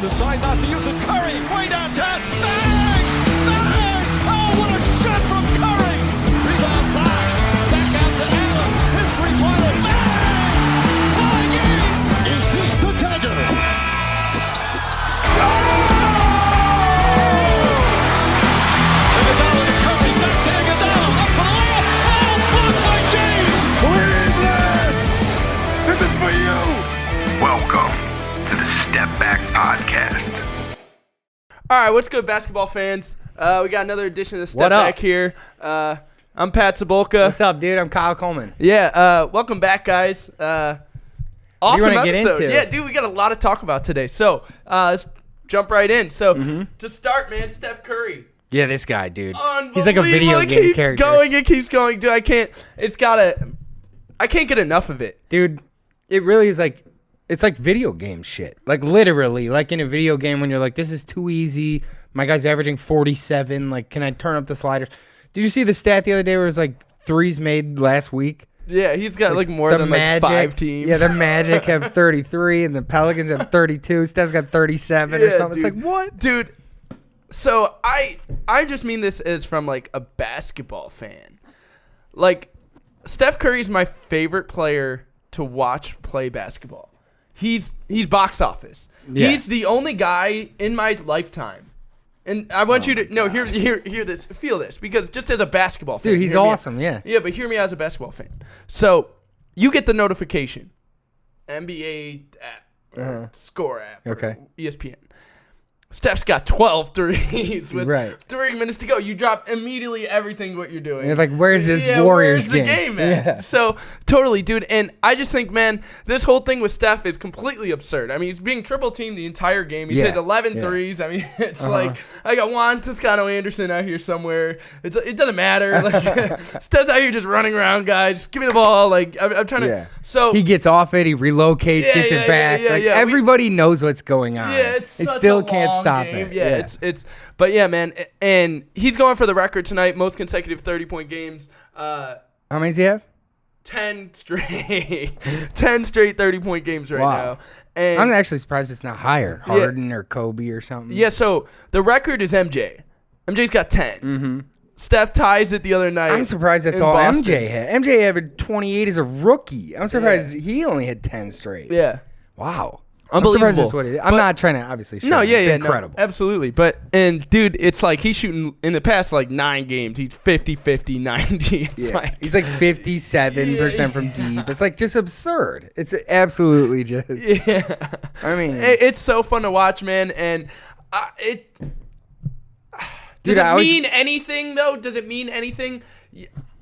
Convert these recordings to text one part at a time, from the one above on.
decide not to use it. Curry, way downtown. Bang! Bang! Oh, what a shot from Curry! Rebound box. Back out to Allen. His three-pointer. Bang! Tie game! Is this the dagger? Iguodala to Curry. Back to Iguodala. Up for the layup. Oh, blocked by James! Cleveland! This is for you! Welcome to the Stepback podcast. All right, what's good, basketball fans? We got another edition of the What up? Stepback here. I'm Pat Sabolka. What's up, dude? I'm Kyle Coleman. Yeah, welcome back, guys. Awesome wanna get episode. into? Yeah, dude, we got a lot to talk about today. So let's jump right in. So to start, man, Steph Curry. Yeah, this guy, dude. Unbelievable. He's like a video It game keeps character. It keeps going, dude. I can't get enough of it. Dude, it really is like, it's like video game shit. Like literally, like in a video game when you're like, this is too easy. My guy's averaging 47. Like, can I turn up the sliders? Did you see the stat the other day where it was like threes made last week? Yeah, he's got like more than like 5 teams. Yeah, the Magic have 33 and the Pelicans have 32. Steph's got 37 or something. Dude. It's like, what? Dude, so I just mean this as from like a basketball fan. Like, Steph Curry's my favorite player to watch play basketball. He's box office. Yeah. He's the only guy in my lifetime. And I want you to hear this, feel this, because just as a basketball fan, Dude, he's hear me out. awesome, yeah. Yeah, but hear me out as a basketball fan. So you get the notification, NBA app, score app, Okay. ESPN. Steph's got 12 threes with Right. 3 minutes to go. You drop immediately everything what you're doing. And you're like, where's this Yeah, Warriors where's the game? man? Yeah. So, totally, dude. And I just think, man, this whole thing with Steph is completely absurd. I mean, he's being triple-teamed the entire game. He's Yeah. hit 11 Yeah. threes. I mean, it's like, I got Juan Toscano-Anderson out here somewhere. It doesn't matter. Like, Steph's out here just running around, guys. Just give me the ball. Like, I'm trying to. Yeah. So He gets off it, he relocates, gets it back. Everybody knows what's going on. Yeah, it's they such still a can't long stop game. it. Yeah, but yeah, man, and he's going for the record tonight, most consecutive 30-point games. How many does he have? 10 straight 30-point games right Wow. now. And I'm actually surprised it's not higher. Harden or Kobe or something. yeah, so the record is MJ. MJ's got 10. Mm-hmm. Steph ties it the other night. I'm surprised that's in all Boston. MJ had. MJ averaged 28 as a rookie. I'm surprised he only had 10 straight. Yeah. Wow. Unbelievable. I'm surprised that's what it is. I'm not trying to obviously show No, it. yeah, It's yeah, incredible. No, absolutely. And dude, it's like he's shooting in the past like 9 games. He's 50, 90. It's Yeah. like He's like 57% from deep. It's like just absurd. It's absolutely just. yeah. I mean, It's so fun to watch, man, and does it mean anything though? Does it mean anything?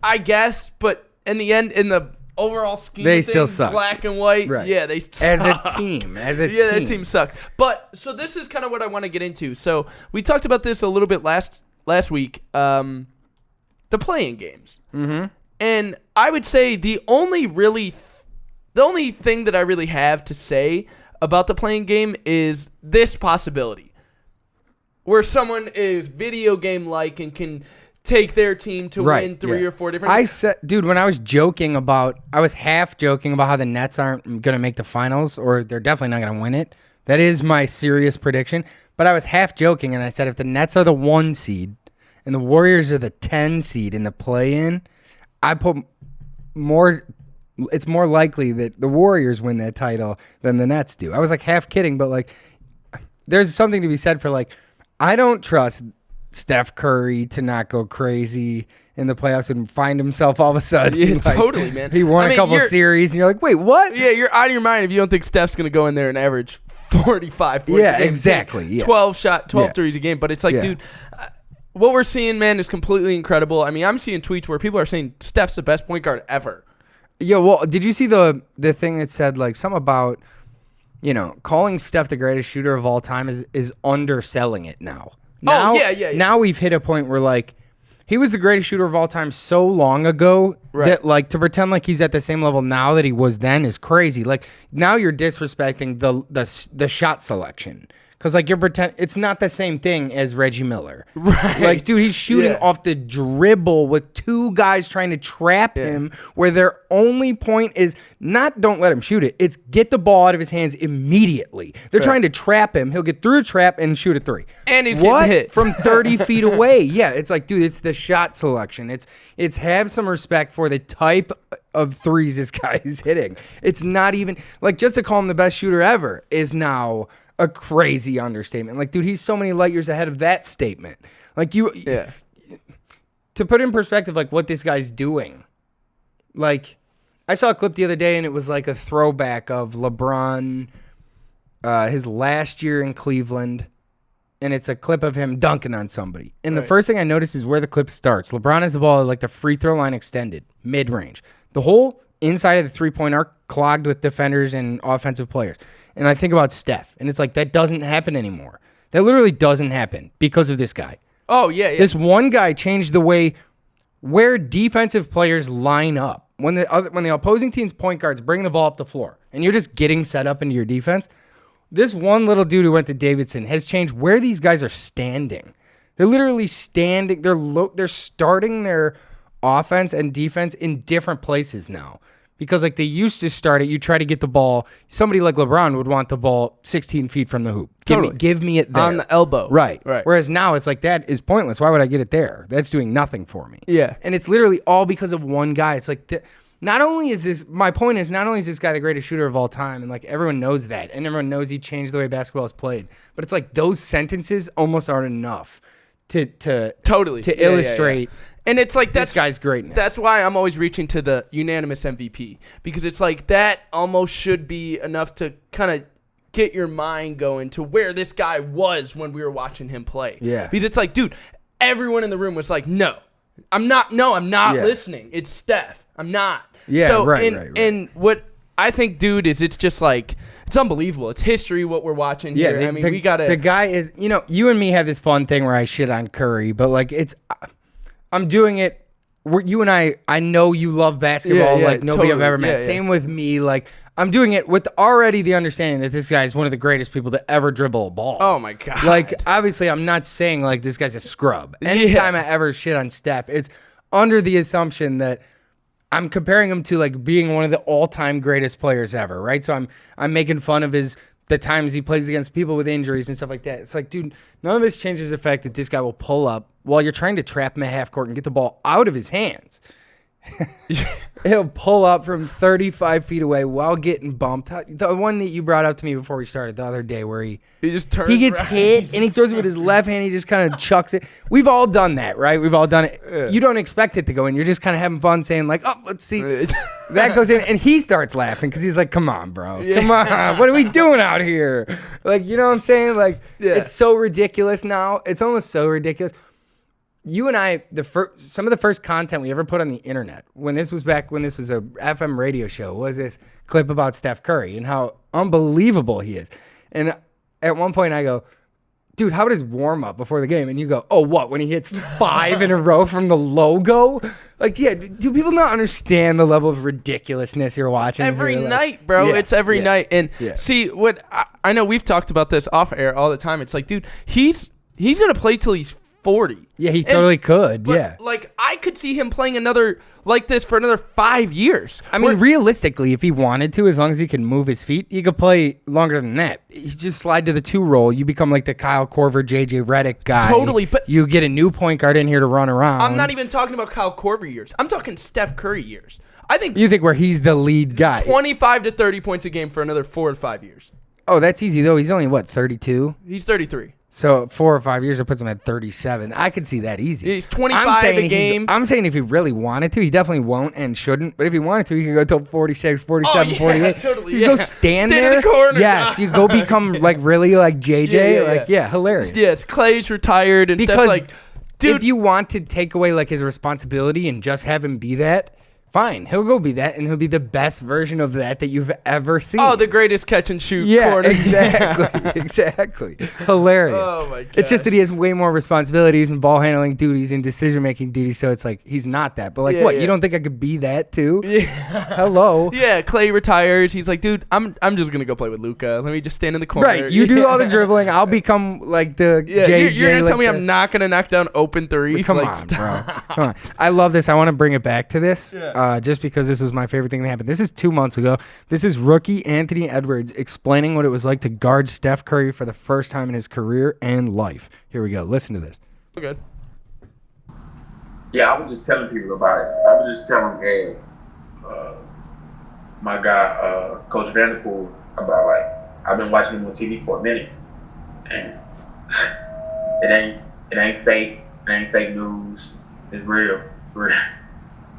I guess, but in the end, in the overall scheme, They of still things, suck. Black and white, Right. yeah, they suck. as a team. Yeah, that team sucks. But so this is kind of what I want to get into. So we talked about this a little bit last week. The playing games, and I would say the only thing that I really have to say about the playing game is this possibility, where someone is video game like and can take their team to win 3 or 4 different. I said, dude, when I was half joking about how the Nets aren't going to make the finals, or they're definitely not going to win it. That is my serious prediction. But I was half joking, and I said if the Nets are the 1 seed and the Warriors are the 10 seed in the play-in, I put more. It's more likely that the Warriors win that title than the Nets do. I was like half kidding, but like, there's something to be said for like, I don't trust Steph Curry to not go crazy in the playoffs and find himself all of a sudden. Yeah, like, totally, man. He won a couple series, and you're like, wait, what? Yeah, you're out of your mind if you don't think Steph's going to go in there and average 45 points Yeah, a game. exactly. Yeah. 12 threes a game. But it's like, Yeah. dude, what we're seeing, man, is completely incredible. I mean, I'm seeing tweets where people are saying Steph's the best point guard ever. Yeah, well, did you see the thing that said like something about, calling Steph the greatest shooter of all time is underselling it now. Now, yeah. Now we've hit a point where like he was the greatest shooter of all time so long ago that like to pretend like he's at the same level now that he was then is crazy. Like now you're disrespecting the shot selection Because, like, it's not the same thing as Reggie Miller. Right. Like, dude, he's shooting off the dribble with two guys trying to trap him, where their only point is not don't let him shoot it. It's get the ball out of his hands immediately. They're trying to trap him. He'll get through a trap and shoot a three. And he's getting hit. From 30 feet away. Yeah, it's like, dude, it's the shot selection. It's have some respect for the type of threes this guy is hitting. It's not even, like, just to call him the best shooter ever is now a crazy understatement. Like, dude, he's so many light years ahead of that statement. Like, to put in perspective, like, what this guy's doing. Like, I saw a clip the other day, and it was like a throwback of LeBron, his last year in Cleveland, and it's a clip of him dunking on somebody. And the first thing I noticed is where the clip starts. LeBron has the ball at, like, the free throw line extended, mid-range. The whole inside of the three-point arc clogged with defenders and offensive players. And I think about Steph, and it's like, that doesn't happen anymore. That literally doesn't happen because of this guy. Oh, yeah. This one guy changed the way where defensive players line up. When the opposing team's point guards bring the ball up the floor, and you're just getting set up into your defense, this one little dude who went to Davidson has changed where these guys are standing. They're literally standing. They're starting their offense and defense in different places now. Because, like, they used to start it, you try to get the ball. Somebody like LeBron would want the ball 16 feet from the hoop. Give me it there. On the elbow. Right. Whereas now it's like, that is pointless. Why would I get it there? That's doing nothing for me. Yeah. And it's literally all because of one guy. It's like, my point is, not only is this guy the greatest shooter of all time, and, like, everyone knows that, and everyone knows he changed the way basketball is played, but it's like those sentences almost aren't enough to illustrate. And it's like this guy's greatness. That's why I'm always reaching to the unanimous MVP, because it's like that almost should be enough to kind of get your mind going to where this guy was when we were watching him play. Yeah. Because it's like, dude, everyone in the room was like, no, I'm not listening. It's Steph. I'm not. Yeah, so, right. And what I think, dude, is it's just like, it's unbelievable. It's history what we're watching here. We got to. The guy is, you and me have this fun thing where I shit on Curry, but, like, I'm doing it. You and I know you love basketball like nobody I've ever met. Same with me. Like, I'm doing it with already the understanding that this guy is one of the greatest people to ever dribble a ball. Oh, my God. Like, obviously, I'm not saying, like, this guy's a scrub. Anytime I ever shit on Steph, it's under the assumption that I'm comparing him to, like, being one of the all-time greatest players ever, right? So I'm making fun of the times he plays against people with injuries and stuff like that. It's like, dude, none of this changes the fact that this guy will pull up while you're trying to trap him at half court and get the ball out of his hands. He'll pull up from 35 feet away while getting bumped. The one that you brought up to me before we started the other day where he just turns he gets hit and he throws it with his left hand. He just kind of chucks it. We've all done that, right? We've all done it. Yeah. You don't expect it to go in. You're just kind of having fun saying, like, oh, let's see. That goes in, and he starts laughing because he's like, come on, bro. Yeah. Come on. What are we doing out here? Like, you know what I'm saying? Like, It's so ridiculous now. It's almost so ridiculous. You and I, some of the first content we ever put on the internet, when this was a FM radio show, was this clip about Steph Curry and how unbelievable he is. And at one point I go, dude, how about his warm-up before the game? And you go, oh, what, when he hits 5 in a row from the logo? Like, yeah, do people not understand the level of ridiculously you're watching? Every night, bro. Yes, it's every night. And see, what I know we've talked about this off air all the time. It's like, dude, he's going to play till he's 40. Yeah, he totally could. But, yeah. Like, I could see him playing another like this for another 5 years. I mean, realistically, if he wanted to, as long as he can move his feet, he could play longer than that. You just slide to the 2 role. You become like the Kyle Korver, JJ Redick guy. Totally. But you get a new point guard in here to run around. I'm not even talking about Kyle Korver years. I'm talking Steph Curry years. You think where he's the lead guy. 25 to 30 points a game for another 4 or 5 years. Oh, that's easy, though. He's only, 32? He's 33. So 4 or 5 years, it puts him at 37. I could see that easy. He's 25 a game. I'm saying if he really wanted to, he definitely won't and shouldn't. But if he wanted to, he could go till 46, 47, 48. Totally. You go stand there. In the corner. Yes, you go become like really like JJ. Hilarious. Yes, Clay's retired and because Steph's like, dude, if you want to take away like his responsibility and just have him be that Fine, he'll go be that, and he'll be the best version of that you've ever seen. Oh, the greatest catch and shoot corner. Exactly. Hilarious. Oh, my It's just gosh. that he has way more responsibilities and ball handling duties and decision making duties, so it's like he's not that. But like, Yeah, what? yeah. You don't think I could be that too? Yeah. Hello. Yeah, Clay retires. He's like, dude, I'm just gonna go play with Luka. Let me just stand in the corner. Right, you do all the dribbling. I'll become like the Yeah, JJ. you're gonna tell me like I'm not gonna knock down open threes? Come Like, on, bro. Come on. I love this. I want to bring it back to this, just because this was my favorite thing that happened. This is 2 months ago. This is rookie Anthony Edwards explaining what it was like to guard Steph Curry for the first time in his career and life. Here we go. Listen to this. Good. Yeah, I was just telling people about it. I was just telling my guy, Coach Vanderpool, about like I've been watching him on TV for a minute, and it ain't fake. It ain't fake news. It's real. It's real.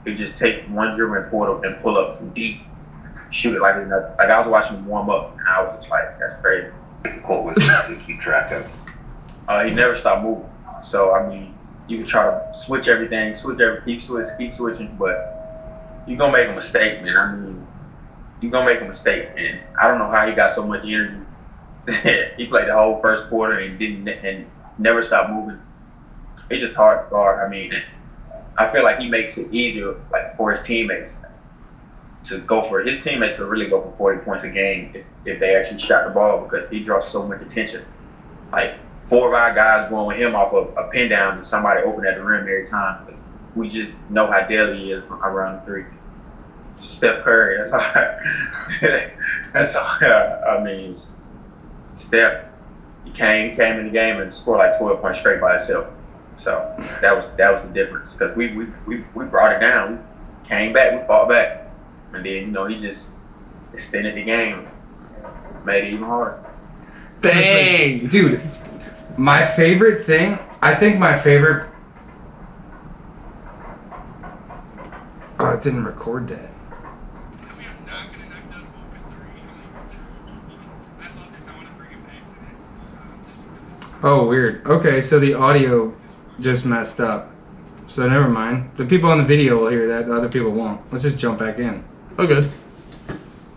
He just take one dribble and pull up from deep, shoot it like it's nothing. Like I was watching him warm up, and I was just like, that's crazy. Difficult was to keep track of. He never stopped moving. So I mean, you can try to switch everything, keep switching, but you're gonna make a mistake, man. I mean, you're gonna make a mistake, and I don't know how he got so much energy. He played the whole first quarter and never stopped moving. It's just hard to guard. I mean, I feel like he makes it easier, like for his teammates to go for it. His teammates could really go for 40 points a game if they actually shot the ball, because he draws so much attention. Like 4 or 5 guys going with him off of a pin down and somebody open at the rim every time. Because we just know how deadly he is from around the three. Steph Curry, that's all. That's all. I mean, Steph, he came in the game and scored like 12 points straight by himself. So that was the difference, because we brought it down. We came back, we fought back, and then he just extended the game, made it even harder. Dang, dude. My favorite thing, I think my favorite. Oh, it didn't record that. Oh, weird. Okay, so the audio just messed up. So never mind. The people on the video will hear that. The other people won't. Let's just jump back in. Oh, good.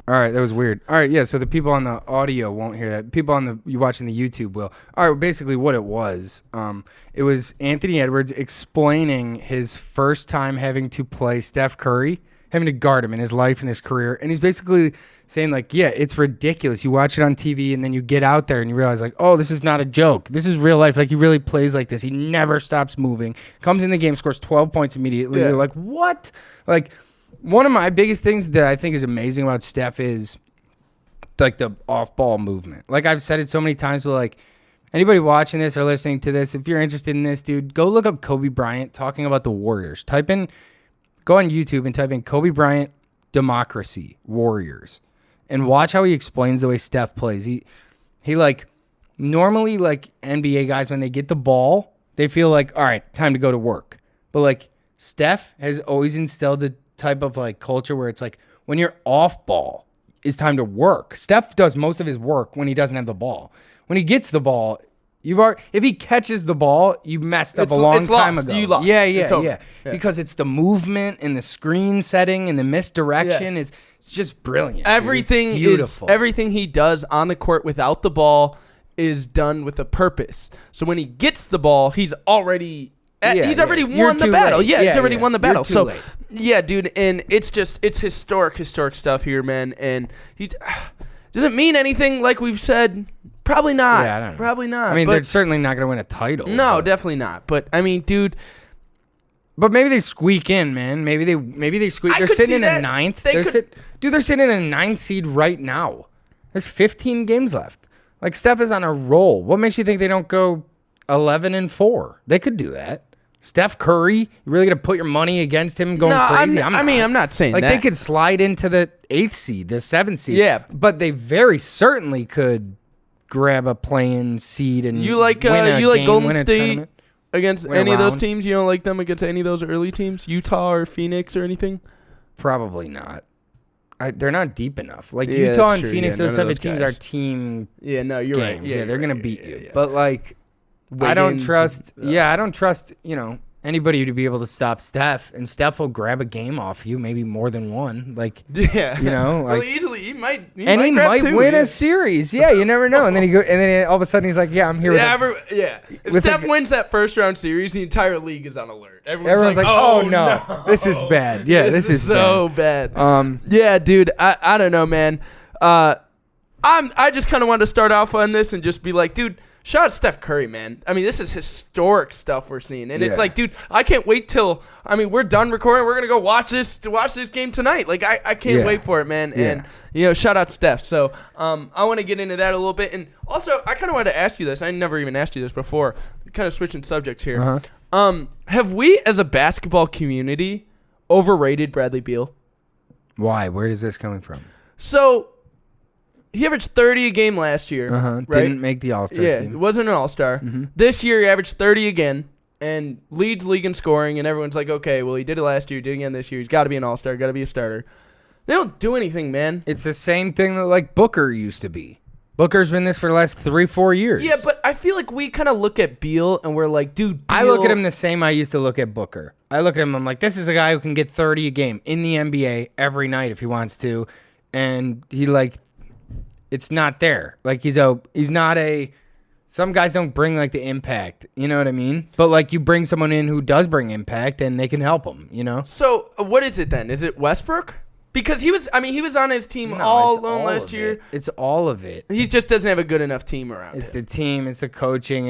All right, that was weird. All right, yeah, so the people on the audio won't hear that. People on you watching the YouTube will. All right, well, basically what it was Anthony Edwards explaining his first time having to play Steph Curry, having to guard him in his life and his career. And he's basically saying, like, yeah, it's ridiculous. You watch it on TV, and then you get out there and you realize, like, oh, this is not a joke. This is real life. Like, he really plays like this. He never stops moving. Comes in the game, scores 12 points immediately. Yeah. You're like, what? Like, one of my biggest things that I think is amazing about Steph is, like, the off-ball movement. Like, I've said it so many times, but, like, anybody watching this or listening to this, if you're interested in this, dude, go look up Kobe Bryant talking about the Warriors. Go on YouTube and type in Kobe Bryant, democracy, Warriors. And watch how he explains the way Steph plays. He like, normally, like, NBA guys, when they get the ball, they feel like, all right, time to go to work. But, like, Steph has always instilled the type of, like, culture where it's like, when you're off ball, it's time to work. Steph does most of his work when he doesn't have the ball. When he gets the ball, if he catches the ball, you messed up a long time ago. You lost. Yeah. Yeah. Because it's the movement and the screen setting and the misdirection is just brilliant. Everything It's beautiful. everything he does on the court without the ball is done with a purpose. So when he gets the ball, he's already already You're won the too battle. late. Yeah, he's already won the battle. You're too So late. yeah, dude, and it's historic stuff here, man. And he doesn't mean anything, like we've said. Probably not. Yeah, I don't know. Probably not. I mean, but they're certainly not going to win a title. no, but- definitely not. But I mean, dude, But maybe they squeak in, man. Maybe they squeak. I They're could sitting see in the that. ninth. They could- They're sitting in the 9th seed right now. There's 15 games left. Like, Steph is on a roll. What makes you think they don't go 11-4? They could do that. Steph Curry, you really gonna put your money against him going crazy? I'm not saying like that. they could slide into the 8th seed, the 7th seed. Yeah. but they very certainly could grab a play-in seed and You like win a game, Golden win a State tournament. against Win a any of those round. teams? You don't like them against any of those early teams, Utah or Phoenix or anything? Probably not. They're not deep enough. Like Yeah, Utah that's and true. Phoenix, Yeah, those none type of of those teams guys. are team Yeah, no, you're games. right. Yeah, they're you're gonna right. beat Yeah, you. yeah. But like, I don't Wiggins, trust. Yeah, I don't trust. anybody to be able to stop Steph, and Steph will grab a game off you, maybe more than one. Like, Yeah. you know, well, like, easily he might might two, win yeah. a series. Yeah, you never know. And then all of a sudden he's like, yeah, I'm here. Yeah, If with Steph a- wins that first round series, the entire league is on alert. Everyone's like, oh no, this is bad. Yeah, this is so bad. bad. Yeah, dude. I don't know, man. I just kind of wanted to start off on this and just be like, dude, shout out Steph Curry, man. I mean, this is historic stuff we're seeing, and it's Yeah. like, dude, I can't wait till. I mean, we're done recording. We're gonna go watch this game tonight. Like, I can't Yeah. wait for it, man. Yeah. And shout out Steph. So, I want to get into that a little bit, and also I kind of wanted to ask you this. I never even asked you this before. Kind of switching subjects here. Have we, as a basketball community, overrated Bradley Beal? Why? Where is this coming from? So, he averaged 30 a game last year. Right? Didn't make the All-Star Yeah, team. it wasn't an all-star. This year, he averaged 30 again and leads league in scoring, and everyone's like, okay, well, he did it last year, did it again this year. He's got to be an all-star, got to be a starter. They don't do anything, man. It's the same thing that like Booker used to be. Booker's been this for the last 3-4 years. Yeah, but I feel like we kind of look at Beal, and we're like, dude, Beal, I look at him the same I used to look at Booker. I look at him, I'm like, this is a guy who can get 30 a game in the NBA every night if he wants to. And he it's not there. Like he's not a, some guys don't bring like the impact, you know what I mean? But like you bring someone in who does bring impact and they can help him, you know? So, what is it then? Is it Westbrook? Because he was on his team all alone last year. It's all of it. He just doesn't have a good enough team around It's him. the team, it's the coaching,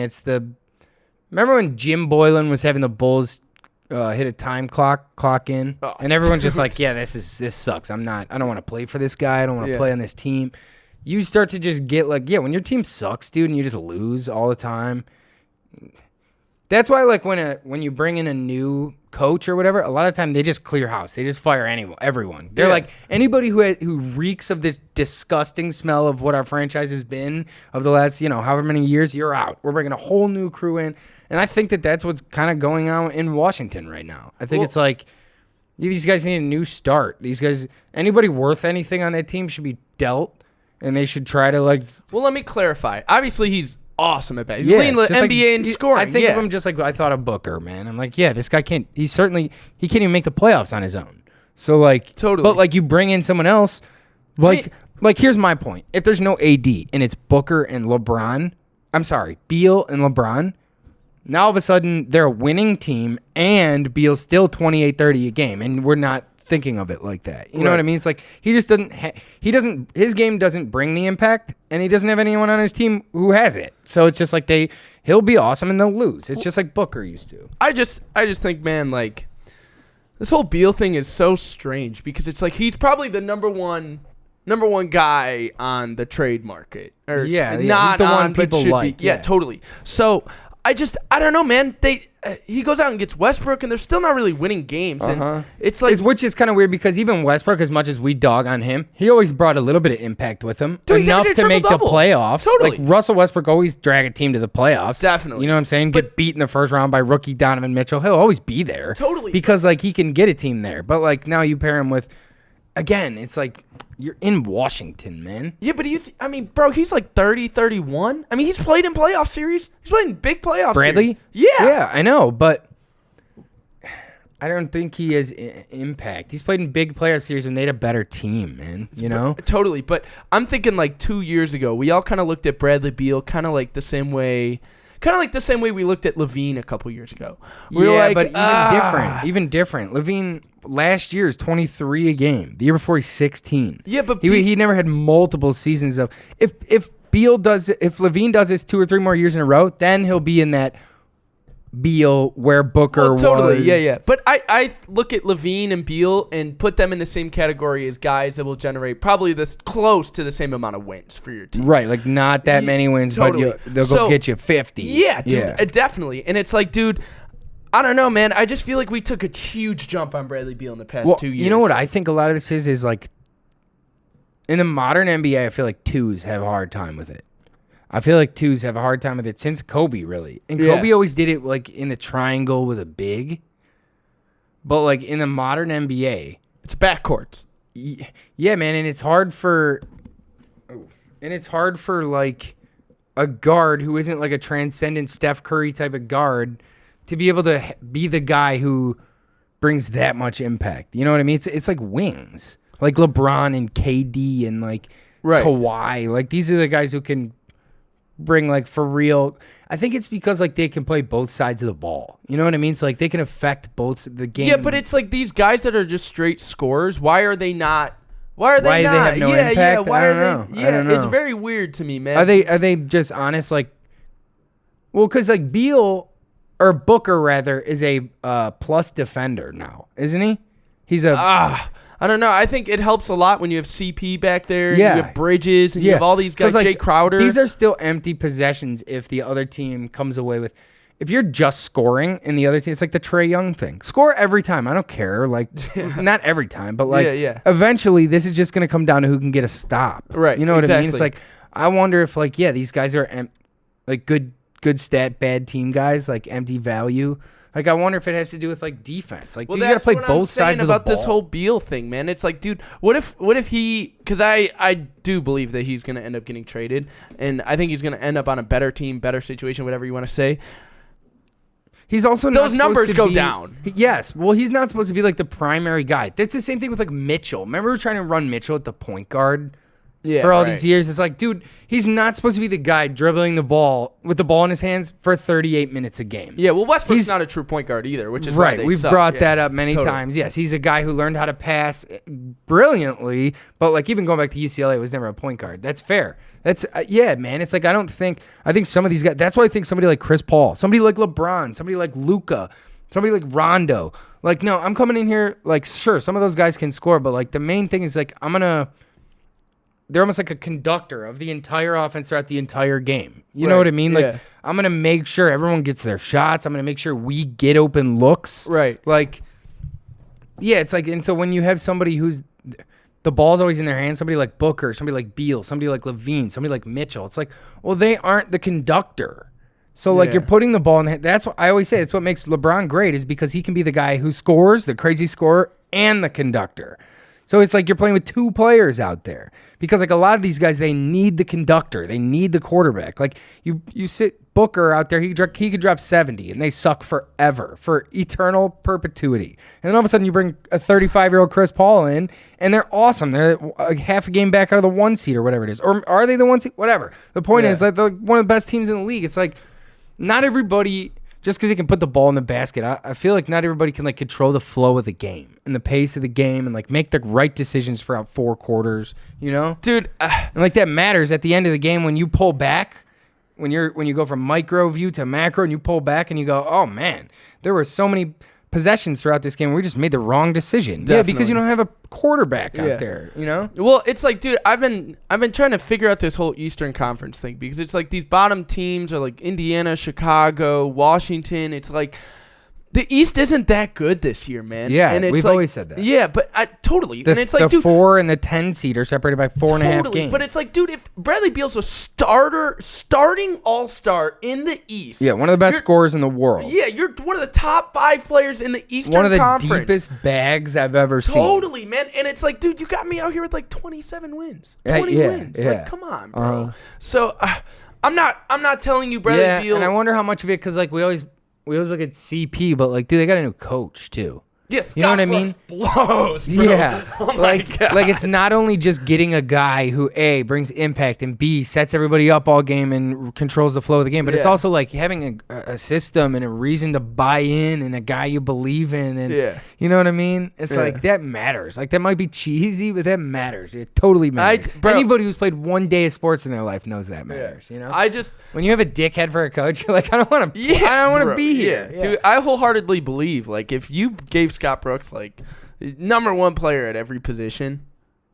remember when Jim Boylan was having the Bulls hit a time clock in, Oh. and everyone's just like, yeah, this sucks. I don't want to play for this guy. I don't want to play on this team. You start to just get like, yeah, when your team sucks, dude, and you just lose all the time. That's why, like, when you bring in a new coach or whatever, a lot of time they just clear house. They just fire everyone. They're like, anybody who reeks of this disgusting smell of what our franchise has been of the last, however many years, you're out. We're bringing a whole new crew in. And I think that's what's kind of going on in Washington right now. I think it's like, these guys need a new start. These guys, anybody worth anything on that team should be dealt, and they should try to, like... Well, let me clarify. Obviously, he's awesome at basketball. He's leading the just NBA in scoring. I think of him just like I thought of Booker, man. I'm like, yeah, this guy can't. He can't even make the playoffs on his own. So like, Totally. But like, you bring in someone else, like here's my point. If there's no AD and it's Booker and LeBron, I'm sorry, Beal and LeBron. Now all of a sudden they're a winning team, and Beal's still 28-30 a game, and we're not thinking of it like that. You know what I mean? It's like he just doesn't. His game doesn't bring the impact, and he doesn't have anyone on his team who has it. So it's just like he'll be awesome and they'll lose. It's just like Booker used to. I just think, man, like, this whole Beal thing is so strange because it's like he's probably the number one guy on the trade market. Or Yeah, not he's the one on, but people should like, be. Yeah, yeah. totally. So I don't know, man. He goes out and gets Westbrook, and they're still not really winning games. And it's like, Which is kind of weird because even Westbrook, as much as we dog on him, he always brought a little bit of impact with him. Dude, he's enough averaging to make the triple-double. playoffs. Totally. Like Russell Westbrook always drag a team to the playoffs. Definitely. You know what I'm saying? Get beat in the first round by rookie Donovan Mitchell. He'll always be there. Totally. Because like he can get a team there. But like now you pair him with, again, it's like you're in Washington, man. yeah, but bro, he's like 30, 31. I mean, he's played in playoff series. He's played in big playoff Bradley? series. Yeah. Yeah, I know, but I don't think he has impact. He's played in big playoff series when they had a better team, man. You know? Totally, but I'm thinking like 2 years ago, we all kind of looked at Bradley Beal kind of like the same way we looked at Levine a couple years ago. We were like, but even different. Levine last year is 23 a game. The year before he's 16. Yeah, but he never had multiple seasons of. If Levine does this 2 or 3 more years in a row, then he'll be in that Beal where Booker was. Totally, yeah. But I look at Levine and Beal and put them in the same category as guys that will generate probably this close to the same amount of wins for your team. Right, like not that many wins, Totally. but they'll go get you 50. Yeah, dude, definitely. And it's like, dude, I don't know, man. I just feel like we took a huge jump on Bradley Beal in the past 2 years. You know what I think a lot of this is like in the modern NBA, I feel like twos have a hard time with it. I feel like twos have a hard time with it since Kobe, really. And Kobe always did it like in the triangle with a big. But like in the modern NBA, it's backcourts. yeah, man, and it's hard for like a guard who isn't like a transcendent Steph Curry type of guard to be able to be the guy who brings that much impact. You know what I mean? It's like wings, like LeBron and KD and like Kawhi. Like these are the guys who can bring like for real. I think it's because like they can play both sides of the ball. You know what I mean? So like they can affect both the game. Yeah, but it's like these guys that are just straight scorers. Why are they not? Why are they not? They have no impact? Yeah. Why I are don't know. they? I don't know. It's very weird to me, man. Are they just honest? Like, well, because like Beal or Booker rather is a plus defender now, isn't he? He's a I don't know. I think it helps a lot when you have CP back there. And Yeah. you have Bridges and you have all these guys. Like, Jay Crowder. These are still empty possessions if the other team comes away with. If you're just scoring in the other team, it's like the Trae Young thing. Score every time. I don't care. Like, not every time, but like, eventually this is just going to come down to who can get a stop. Right. You know what I mean? exactly. It's like, I wonder if like, these guys are like good stat, bad team guys, like empty value. Like, I wonder if it has to do with like defense. Like, well, you got to play both sides of the ball. about this whole Beal thing, man. It's like, dude, what if he? Because I do believe that he's going to end up getting traded, and I think he's going to end up on a better team, better situation, whatever you want to say. He's also not Those numbers supposed to go be, down. Yes. Well, he's not supposed to be like the primary guy. That's the same thing with like Mitchell. Remember we were trying to run Mitchell at the point guard for all these years? It's like, dude, he's not supposed to be the guy dribbling the ball with the ball in his hands for 38 minutes a game. Yeah, well, Westbrook's not a true point guard either, which is why right. they We've suck. brought that up many times. Yes, he's a guy who learned how to pass brilliantly, but like even going back to UCLA, was never a point guard. That's fair. That's man. It's like I think some of these guys. That's why I think somebody like Chris Paul, somebody like LeBron, somebody like Luka, somebody like Rondo. Like, no, I'm coming in here. Like, sure, some of those guys can score, but like the main thing is like they're almost like a conductor of the entire offense throughout the entire game. You know what I mean? Like, I'm going to make sure everyone gets their shots. I'm going to make sure we get open looks. Right. Like, yeah, it's like, and so when you have somebody who's, the ball's always in their hands, somebody like Booker, somebody like Beal, somebody like Levine, somebody like Mitchell, it's like, well, they aren't the conductor. So, like, you're putting the ball in the hand. That's what I always say. It's what makes LeBron great is because he can be the guy who scores, the crazy scorer, and the conductor. So it's like you're playing with two players out there because like a lot of these guys, they need the conductor. They need the quarterback. Like you sit Booker out there, he could drop 70 and they suck forever, for eternal perpetuity. And then all of a sudden you bring a 35-year-old Chris Paul in and they're awesome. They're half a game back out of the 1 seed or whatever it is. Or are they the 1 seed? Whatever. The point is like they're one of the best teams in the league. It's like not everybody... Just because he can put the ball in the basket, I feel like not everybody can like control the flow of the game and the pace of the game and like make the right decisions throughout 4 quarters. You know, dude, and like that matters at the end of the game when you pull back, when you go from micro view to macro and you pull back and you go, oh man, there were so many possessions throughout this game where we just made the wrong decision. Definitely. Yeah, because you don't have a quarterback out there. You know. Well, it's like, dude, I've been trying to figure out this whole Eastern Conference thing because it's like these bottom teams are like Indiana, Chicago, Washington. It's like the East isn't that good this year, man. Yeah, and it's we've like, always said that. Yeah, but totally. And it's like, the dude, 4 and the 10 seed are separated by 4.5 games. But it's like, dude, if Bradley Beal's a starting all-star in the East. Yeah, one of the best scorers in the world. Yeah, you're one of the top 5 players in the Eastern One of the Conference. deepest bags I've ever seen. Totally, man. And it's like, dude, you got me out here with like 27 wins. 20 wins. Yeah. Like, come on, bro. So I'm not telling you Bradley Beal. And I wonder how much of it, because like we always look at CP, but like, dude, they got a new coach too. Yes, you know what I mean? Blows, bro. Yeah, Oh my God. like it's not only just getting a guy who A, brings impact and B, sets everybody up all game and controls the flow of the game, but it's also like having a system and a reason to buy in and a guy you believe in, and you know what I mean? It's like that matters. Like that might be cheesy, but that matters. It totally matters. Anybody who's played one day of sports in their life knows that matters. You know, when you have a dickhead for a coach, you're like, I don't want to. I don't want to be here. Yeah. Dude, I wholeheartly believe like if you gave Scott Brooks like number 1 player at every position,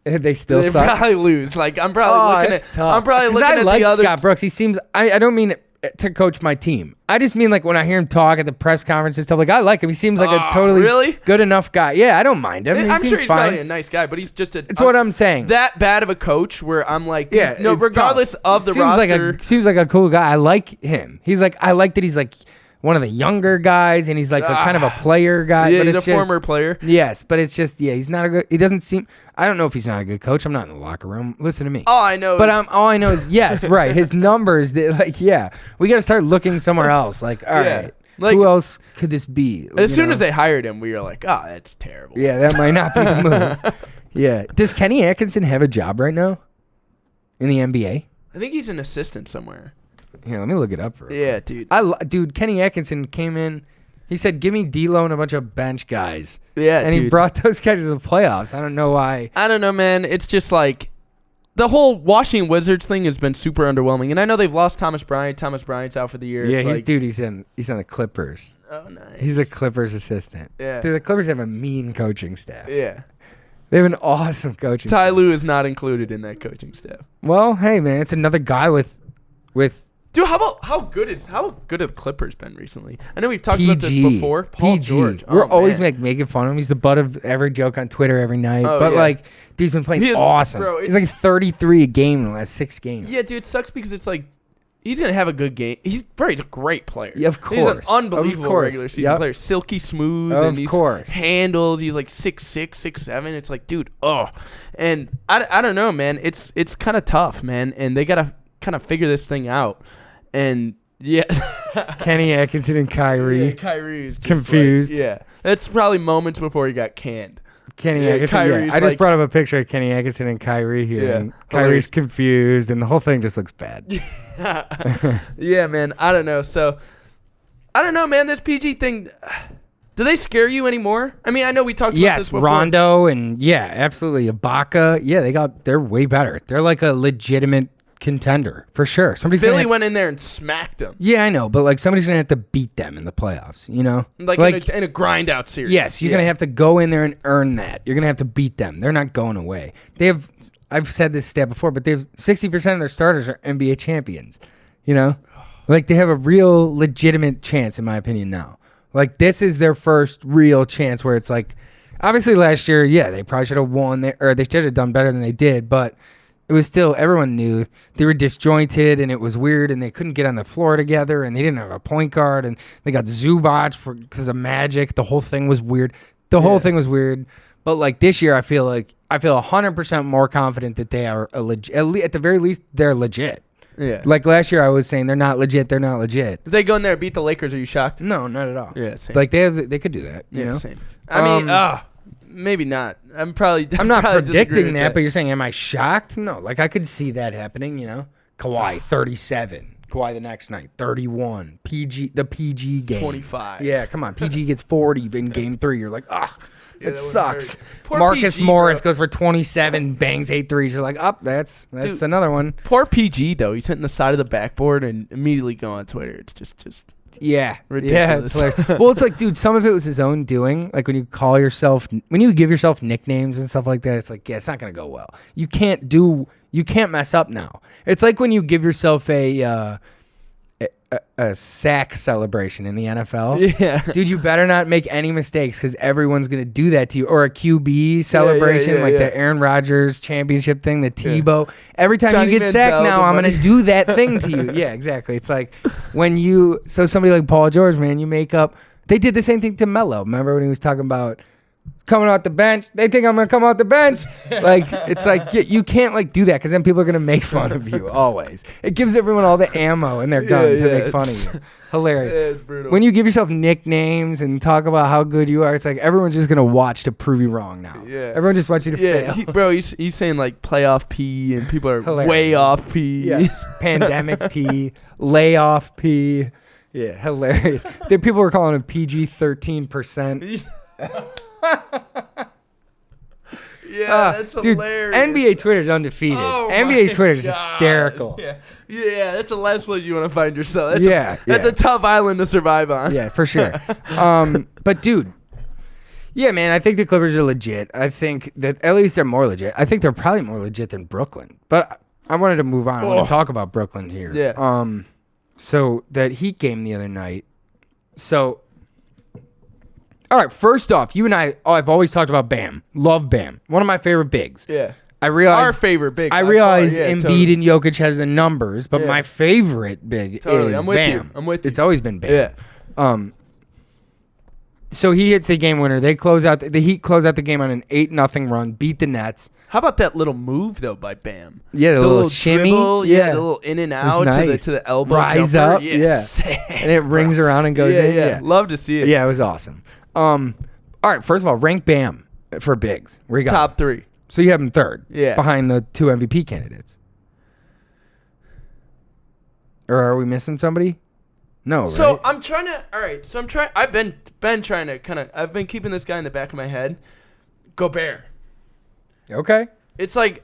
they still suck. Probably lose. Like I'm probably looking at. Tough. I'm probably looking I at like the other. Scott Brooks. He seems. I don't mean to coach my team. I just mean like when I hear him talk at the press conference and stuff. Like I like him. He seems like a totally good enough guy. Yeah, I don't mind him. I'm sure he's probably a nice guy, but he's just It's what I'm saying. That bad of a coach where I'm like, dude, no, regardless of the roster, seems like a cool guy. I like him. I like that he's like one of the younger guys, and he's like a kind of a player guy. Yeah, but he's it's a former player. Yes, but it's just he's not a good. He doesn't seem. I don't know if he's not a good coach. I'm not in the locker room. Listen to me. All I know, all I know is yes, right. His numbers, we got to start looking somewhere else. Like, all right. Like, who else could this be? As soon as they hired him, we were like, oh, that's terrible. Yeah, that might not be the move. Yeah. Does Kenny Atkinson have a job right now in the NBA? I think he's an assistant somewhere. Here, let me look it up. Yeah, dude. Dude, Kenny Atkinson came in. He said, give me D'Lo and a bunch of bench guys. Yeah, and dude. he brought those guys to the playoffs. I don't know why. I don't know, man. It's just like the whole Washington Wizards thing has been super underwhelming. And I know they've lost Thomas Bryant. Thomas Bryant's out for the year. Yeah, It's he's on the Clippers. Oh, nice. He's a Clippers assistant. Yeah. Dude, the Clippers have a mean coaching staff. Yeah. They have an awesome coaching Ty staff. Lue is not included in that coaching staff. Well, hey, man, it's another guy with Dude, how good have the Clippers been recently? I know we've talked about this before. Paul PG. George. We're always man. making fun of him. He's the butt of every joke on Twitter every night. Oh, but yeah. Dude's been playing He is- awesome. bro, He's like 33 a game in the last 6 games. Yeah, dude, it sucks because it's like he's gonna have a good game. He's a great player. Yeah, of He's an course. unbelievable Of course. regular season Yep. player. Silky smooth. Of and he's course. handles. He's like 6'6", 6'7". It's like, dude, and I don't know, man. It's kind of tough, man. And they gotta kind of figure this thing out. And yeah, Kenny Atkinson and Kyrie. yeah, Kyrie is just confused. Like, yeah, that's probably moments before he got canned. Kenny Yeah, Atkinson. Kyrie's I just like- brought up a picture of Kenny Atkinson and Kyrie here. Yeah, And hilarious. Kyrie's confused, and the whole thing just looks bad. Yeah, man. I don't know. So, I don't know, man. This PG thing, do they scare you anymore? I mean, I know we talked about this Yes, before. Rondo and absolutely Ibaka. Yeah, they're way better. They're like a legitimate contender for sure. Philly went in there and smacked them. Yeah, I know, but somebody's gonna have to beat them in the playoffs. You know, Like in a grind out series. yes, you're gonna have to go in there and earn that. You're gonna have to beat them. They're not going away. I've said this stat before, but they have 60% of their starters are NBA champions. You know, they have a real legitimate chance, in my opinion. Now, this is their first real chance where it's obviously last year, they probably should have won, or they should have done better than they did, but. It was still, everyone knew they were disjointed and it was weird and they couldn't get on the floor together and they didn't have a point guard and they got Zubac because of Magic. The whole thing was weird. But this year, I feel 100% more confident that they are at the very least, they're legit. Yeah. Last year, I was saying they're not legit. They're not legit. If they go in there and beat the Lakers, are you shocked? No, not at all. Yeah, same. They could do that. You know? Same. I mean, maybe not. I'm not probably disagree predicting with that, but you're saying, am I shocked? No, I could see that happening, you know? Kawhi, 37. Kawhi the next night, 31. The PG game. 25. Yeah, come on. PG gets 40 in game 3. You're like, that it would sucks. hurt. Poor Marcus PG, Morris bro. goes for 27, bangs 8 threes. You're like, that's Dude, another one. Poor PG though. He's hitting the side of the backboard and immediately go on Twitter. It's just Yeah. ridiculous. Yeah, it's hilarious. Well, it's dude, some of it was his own doing. When you give yourself nicknames and stuff like that, it's it's not going to go well. You can't mess up now. It's like when you give yourself a sack celebration in the NFL. Yeah. Dude, you better not make any mistakes because everyone's going to do that to you. Or a QB celebration, the Aaron Rodgers championship thing, the Tebow. Every time Johnny you get sacked Manziel, now, the I'm going money. to do that thing to you. Yeah, exactly. It's so somebody like Paul George, man, you make up. They did the same thing to Melo. Remember when he was talking about coming off the bench? They think I'm going to come off the bench. You can't do that because then people are going to make fun of you always. It gives everyone all the ammo in their gun to make fun of you. Hilarious. Yeah, it's brutal. When you give yourself nicknames and talk about how good you are, it's everyone's just going to watch to prove you wrong now. Yeah. Everyone just wants you to fail. Bro, he's saying playoff P and people are Hilarious. way off P. Yeah. Pandemic P, layoff P. Yeah, hilarious. People were calling him PG 13%. Yeah, that's dude, hilarious. NBA Twitter's undefeated. Oh NBA my Twitter's gosh. hysterical. Yeah, that's the last place you want to find yourself. That's Yeah. a tough island to survive on. Yeah, for sure. But dude, yeah, man, I think the Clippers are legit. I think that at least they're more legit. I think they're probably more legit than Brooklyn. But I wanted to move on. I want to talk about Brooklyn here. Yeah. So that Heat game the other night. So, all right, first off, you and I've always talked about Bam. Love Bam. One of my favorite bigs. Yeah. I realize Our favorite big. I by realize far. Yeah, Embiid totally. and Jokic has the numbers, but Yeah. my favorite big Totally, is I'm with you. Bam. I'm with you. It's always been Bam. Yeah. So he hits a game winner. They close out. The Heat close out the game on an 8-0 run. Beat the Nets. How about that little move though by Bam? Yeah, the little shimmy. Dribble, the little in and out nice. to the elbow. Rise jumper. up. Yeah. And it rings around and goes in. Yeah. Love to see it. Yeah, it was awesome. All right, first of all, rank Bam for bigs. Where you got Top him? 3. So you have him third. Yeah. Behind the 2 MVP candidates. Or are we missing somebody? No, So right? I'm trying to. All right. So I'm trying. I've been trying to kind of. I've been keeping this guy in the back of my head. Gobert. Okay. It's like,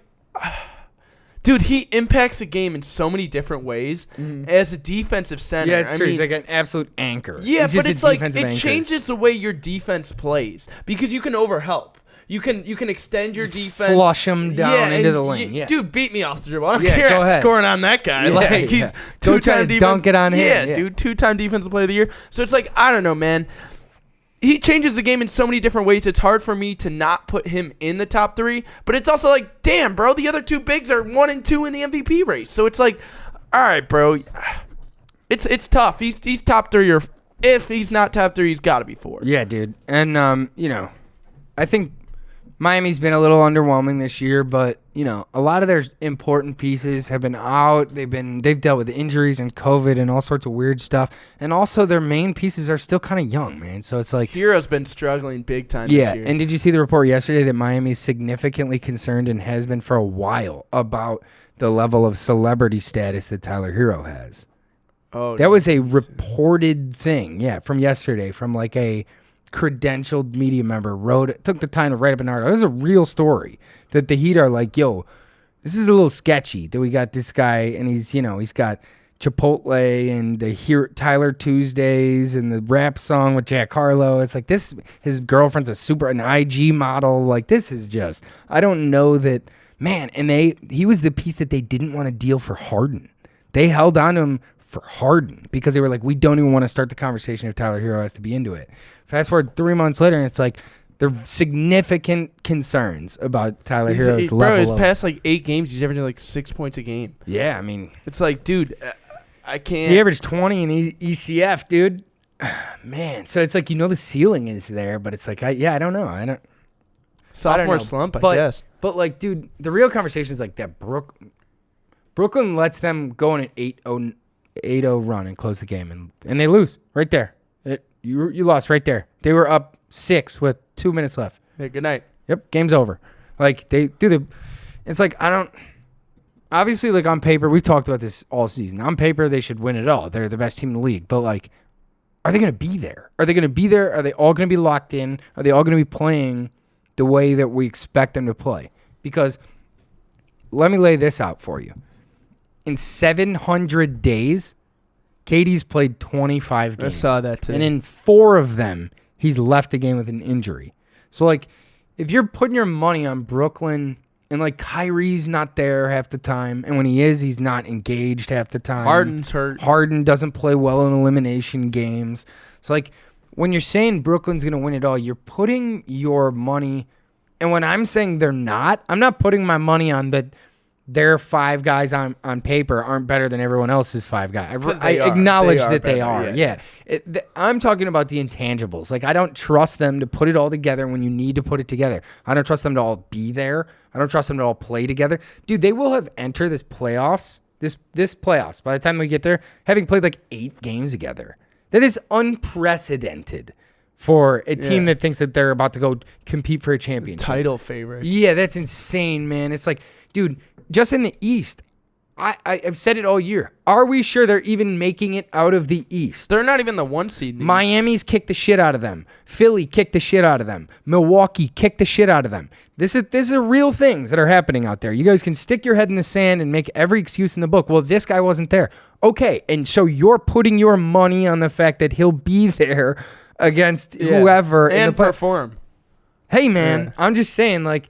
dude, he impacts a game in so many different ways as a defensive center. Yeah, it's true. I He's mean, like an absolute anchor. yeah, He's but just it's a like defensive it anchor. changes the way your defense plays because you can overhelp. You can extend your defense, flush him down into and the lane. Yeah. Dude, beat me off the dribble. I don't Yeah, care. go I'm ahead. scoring on that guy. Yeah, like yeah. he's Go try two-time to dunk it on him. Yeah, Yeah. dude, 2-time defensive player of the year. So it's like I don't know, man. He changes the game in so many different ways. It's hard for me to not put him in the top 3. But it's also like, damn, bro, the other 2 bigs are 1 and 2 in the MVP race. So it's like, all right, bro, it's tough. He's top 3 or if he's not top 3, he's got to be 4. Yeah, dude. And I think Miami's been a little underwhelming this year, but a lot of their important pieces have been out. They've dealt with injuries and COVID and all sorts of weird stuff. And also their main pieces are still kind of young, man. So it's like Hero's been struggling big time yeah. this year. And did you see the report yesterday that Miami's significantly concerned and has been for a while about the level of celebrity status that Tyler Hero has? That was a reported thing, from yesterday, from like a credentialed media member took the time to write up an article. It was a real story that the Heat are like, yo, this is a little sketchy that we got this guy and he's got Chipotle and the Tyler Tuesdays and the rap song with Jack Harlow. It's like this, his girlfriend's an IG model. Like this is just, I don't know that, man. And he was the piece that they didn't want to deal for Harden. They held on to him for Harden because they were like, we don't even want to start the conversation if Tyler Hero has to be into it. Fast forward 3 months later, and it's like there are significant concerns about Tyler Hero's level. Bro, his past like 8 games, he's averaging like 6 points a game. Yeah, I mean, it's like, dude, I can't. He averaged 20 in ECF, dude. Man, so it's like the ceiling is there, but it's like I don't know. Sophomore slump, I guess. But like, dude, the real conversation is like that. Brooklyn lets them go on an 8-0 run and close the game, and they lose right there. You lost right there. They were up 6 with 2 minutes left. Hey, good night. Yep, game's over. Like they do it's like I don't. Obviously, like on paper, we've talked about this all season. On paper, they should win it all. They're the best team in the league. But like, are they going to be there? Are they going to be there? Are they all going to be locked in? Are they all going to be playing the way that we expect them to play? Because let me lay this out for you. In 700 days, KD's played 25 games. I saw that today. And in 4 of them, he's left the game with an injury. So, like, if you're putting your money on Brooklyn and, like, Kyrie's not there half the time, and when he is, he's not engaged half the time. Harden's hurt. Harden doesn't play well in elimination games. So, like, when you're saying Brooklyn's going to win it all, you're putting your money, and when I'm saying they're not, I'm not putting my money on that their 5 guys on paper aren't better than everyone else's 5 guys. I acknowledge that they are. Yeah. I'm talking about the intangibles. Like, I don't trust them to put it all together when you need to put it together. I don't trust them to all be there. I don't trust them to all play together. Dude, they will have entered this playoffs, this playoffs, by the time we get there, having played like 8 games together. That is unprecedented for a team that thinks that they're about to go compete for a championship. Title favorite. Yeah, that's insane, man. It's like, dude, just in the East, I've said it all year. Are we sure they're even making it out of the East? They're not even the 1 seed in the Miami's kicked the shit out of them. Philly kicked the shit out of them. Milwaukee kicked the shit out of them. This is real things that are happening out there. You guys can stick your head in the sand and make every excuse in the book. Well, this guy wasn't there. Okay, and so you're putting your money on the fact that he'll be there against whoever. And perform. Hey, man, I'm just saying, like,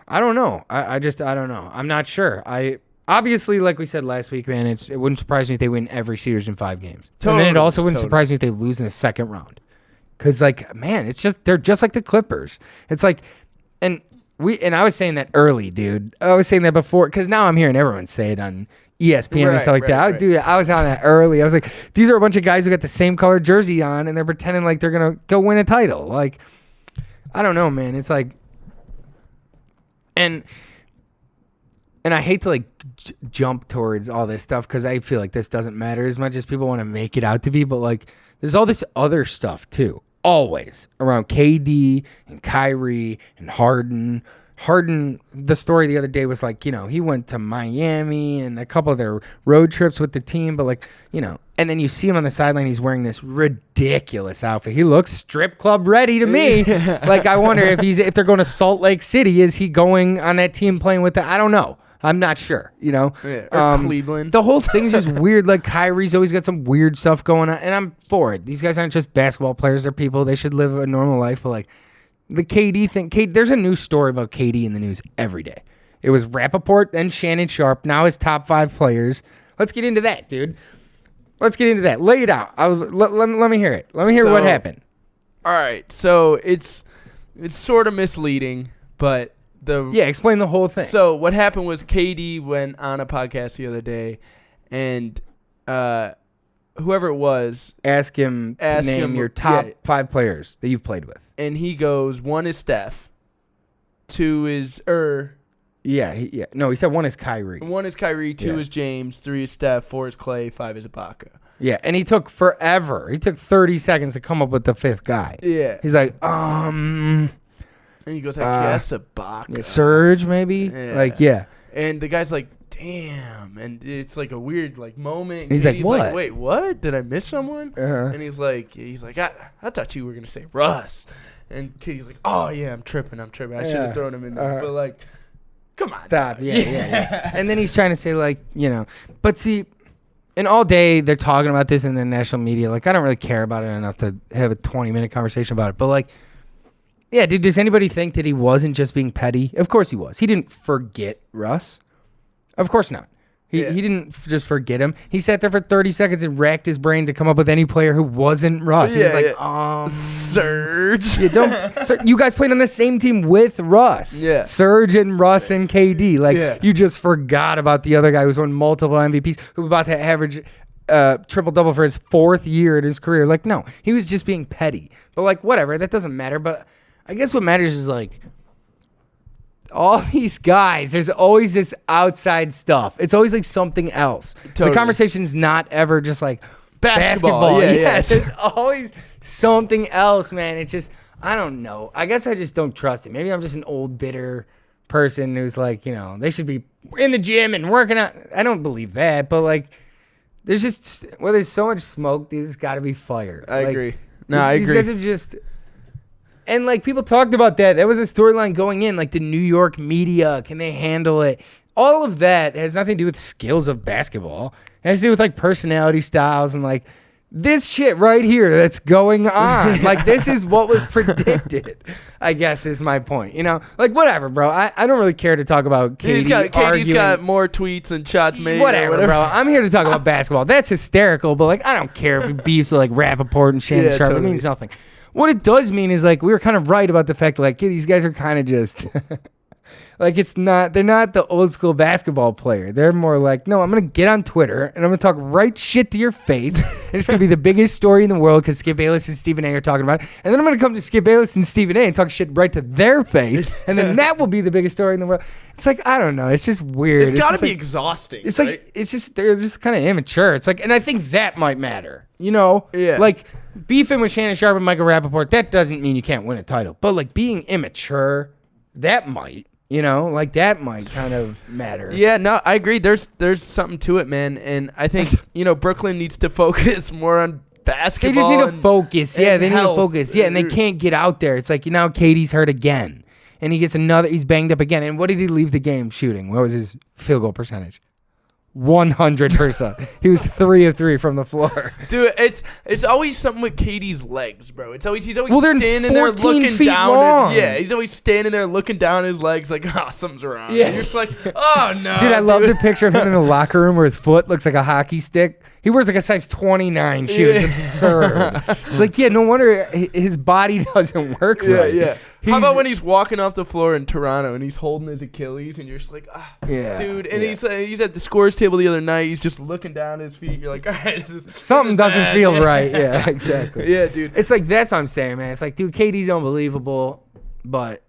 I don't know. I don't know. I'm not sure. Obviously, like we said last week, man, it wouldn't surprise me if they win every series in 5 games. And then it also wouldn't surprise me if they lose in the second round. Because, like, man, they're just like the Clippers. It's like, and I was saying that early, dude. I was saying that before because now I'm hearing everyone say it on ESPN and stuff like that. I was on that early. I was like, these are a bunch of guys who got the same color jersey on and they're pretending like they're gonna go win a title. Like, I don't know, man. It's like, and I hate to like jump towards all this stuff because I feel like this doesn't matter as much as people want to make it out to be. But like, there's all this other stuff too, always around KD and Kyrie and Harden. Harden, the story the other day was like, you know, he went to Miami and a couple of their road trips with the team, but like, you know, and then you see him on the sideline, he's wearing this ridiculous outfit. He looks strip club ready to me. Like, I wonder if they're going to Salt Lake City, is he going on that team playing with I don't know. I'm not sure, you know. Yeah, or Cleveland. The whole thing's just weird. Like, Kyrie's always got some weird stuff going on, and I'm for it. These guys aren't just basketball players. They're people. They should live a normal life, but like, the KD thing, there's a new story about KD in the news every day. It was Rappaport, then Shannon Sharp, now his top 5 players. Let's get into that, dude. Let's get into that. Lay it out. Let me hear it. Let me hear what happened. All right, so it's sort of misleading, but explain the whole thing. So what happened was KD went on a podcast the other day, and whoever it was ask him to name your top 5 players that you've played with. And he goes, 1 is Steph, 2 is No, he said 1 is Kyrie. 1 is Kyrie, 2 is James, 3 is Steph, 4 is Clay, 5 is Ibaka. Yeah, and he took forever. He took 30 seconds to come up with the 5th guy. Yeah. He's like, And he goes, I guess Ibaka. Serge, maybe? Yeah. And the guy's like, damn. And it's like a weird like moment. And he's like, what? Like, wait, what? Did I miss someone? Uh-huh. And he's like, I thought you were going to say Russ. And Katie's like, oh, yeah, I'm tripping. I should have thrown him in there. But like, come on. Stop. Yeah. And then he's trying to say like, you know, but see, and all day they're talking about this in the national media. Like, I don't really care about it enough to have a 20-minute conversation about it. But like, yeah, dude, does anybody think that he wasn't just being petty? Of course he was. He didn't forget Russ. Of course not. He didn't just forget him. He sat there for 30 seconds and racked his brain to come up with any player who wasn't Russ. He was like, Serge. You guys played on the same team with Russ. Yeah. Serge and Russ and KD. Like, you just forgot about the other guy who's won multiple MVPs, who about to average triple-double for his 4th year in his career. Like, no, he was just being petty. But like, whatever, that doesn't matter. But I guess what matters is like, all these guys, there's always this outside stuff. It's always like something else. Totally. The conversation's not ever just like basketball. Yeah. There's always something else, man. It's just, I don't know. I guess I just don't trust it. Maybe I'm just an old, bitter person who's like, you know, they should be in the gym and working out. I don't believe that, but like, there's so much smoke, there's got to be fire. I agree. No, I agree. These guys have just... And, like, people talked about that. That was a storyline going in. Like, the New York media, can they handle it? All of that has nothing to do with skills of basketball. It has to do with, like, personality styles and, like, this shit right here that's going on. Like, this is what was predicted, I guess, is my point. You know? Like, whatever, bro. I don't really care to talk about KD KD's got more tweets and shots made. Whatever, bro. I'm here to talk about basketball. That's hysterical, but, like, I don't care if he beefs with, like, Rappaport and Shannon Sharp. Totally. It means nothing. What it does mean is, like, we were kind of right about the fact that, like, these guys are kind of just, like, they're not the old school basketball player. They're more like, no, I'm going to get on Twitter and I'm going to talk right shit to your face. And it's going to be the biggest story in the world because Skip Bayless and Stephen A are talking about it. And then I'm going to come to Skip Bayless and Stephen A and talk shit right to their face. And then that will be the biggest story in the world. It's like, I don't know. It's just weird. It's got to be exhausting. It's right? like, it's just, they're just kind of immature. It's like, and I think that might matter, you know? Yeah. Like, beefing with Shannon Sharp and Michael Rappaport, that doesn't mean you can't win a title. But, like, being immature, that might, you know? Like, that might kind of matter. Yeah, no, I agree. There's something to it, man. And I think, you know, Brooklyn needs to focus more on basketball. They just need to focus. Yeah, they need to focus. Yeah, and they Mm-hmm. can't get out there. It's like, you know, KD's hurt again. And he gets he's banged up again. And what did he leave the game shooting? What was his field goal percentage? 100%. He was 3 of 3 from the floor. Dude, it's always something with KD's legs, bro. He's always they're standing there 14 looking feet down. long. He's always standing there looking down his legs like, oh, something's wrong. Yeah. And you're just like, oh no. Dude, I love the picture of him in the locker room where his foot looks like a hockey stick. He wears like a size 29 shoe. It's absurd. It's like, yeah, no wonder his body doesn't work right. Yeah. How about when he's walking off the floor in Toronto and he's holding his Achilles and you're just like, dude. And he's at the scores table the other night. He's just looking down at his feet. You're like, all right, something doesn't feel right. Yeah, exactly. Yeah, dude. It's like, that's what I'm saying, man. It's like, dude, KD's unbelievable, but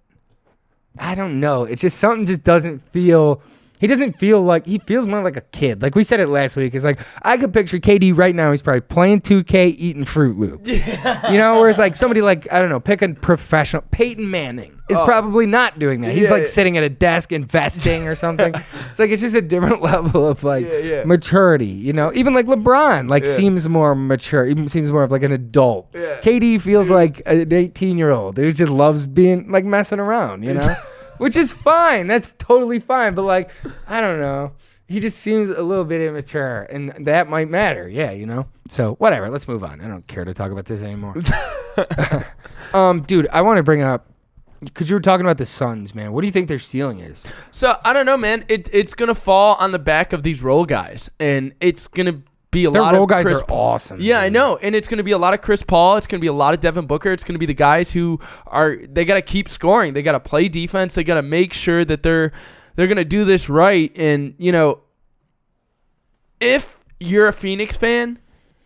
I don't know. It's just something just doesn't feel. He doesn't feel like, he feels more like a kid. Like we said it last week. It's like, I could picture KD right now. He's probably playing 2K, eating Fruit Loops. Yeah. You know, whereas like somebody like, I don't know, pick a professional. Peyton Manning is probably not doing that. He's like sitting at a desk investing or something. It's like, it's just a different level of like maturity, you know? Even like LeBron like seems more mature. Even seems more of like an adult. Yeah. KD feels like an 18-year-old who just loves being like messing around, you know? Which is fine. That's totally fine. But, like, I don't know. He just seems a little bit immature. And that might matter. Yeah, you know? So, whatever. Let's move on. I don't care to talk about this anymore. Dude, I want to bring up, because you were talking about the Suns, man. What do you think their ceiling is? So, I don't know, man. It's going to fall on the back of these role guys. And it's going to be a lot of Their role guys are awesome. Yeah, dude. I know. And it's going to be a lot of Chris Paul. It's going to be a lot of Devin Booker. It's going to be the guys who they got to keep scoring. They got to play defense. They got to make sure that they're going to do this right. And, you know, if you're a Phoenix fan,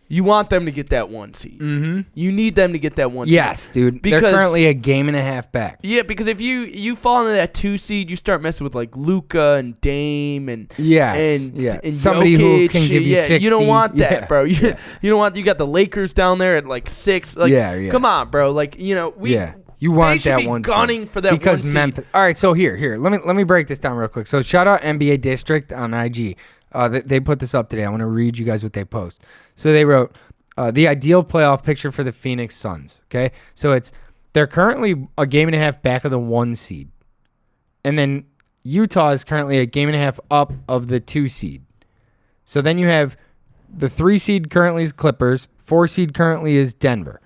you want them to get that 1 seed. Mm-hmm. You need them to get that 1 seed. Yes, dude. They're currently a game and a half back. Yeah, because if you fall into that 2 seed, you start messing with like Luka and Dame and and somebody Jokic. Who can give you 60. You don't want that, bro. You don't want. You got the Lakers down there at like 6. Like, come on, bro. Like, you know, you want they should that be 1 gunning seed for that because 1 seed. Memphis. All right, so here. Let me break this down real quick. So shout out NBA District on IG. They put this up today. I want to read you guys what they post. So they wrote. The ideal playoff picture for the Phoenix Suns. Okay, so they're currently a game and a half back of the 1 seed, and then Utah is currently a game and a half up of the 2 seed. So then you have the 3 seed currently is Clippers, 4 seed currently is Denver.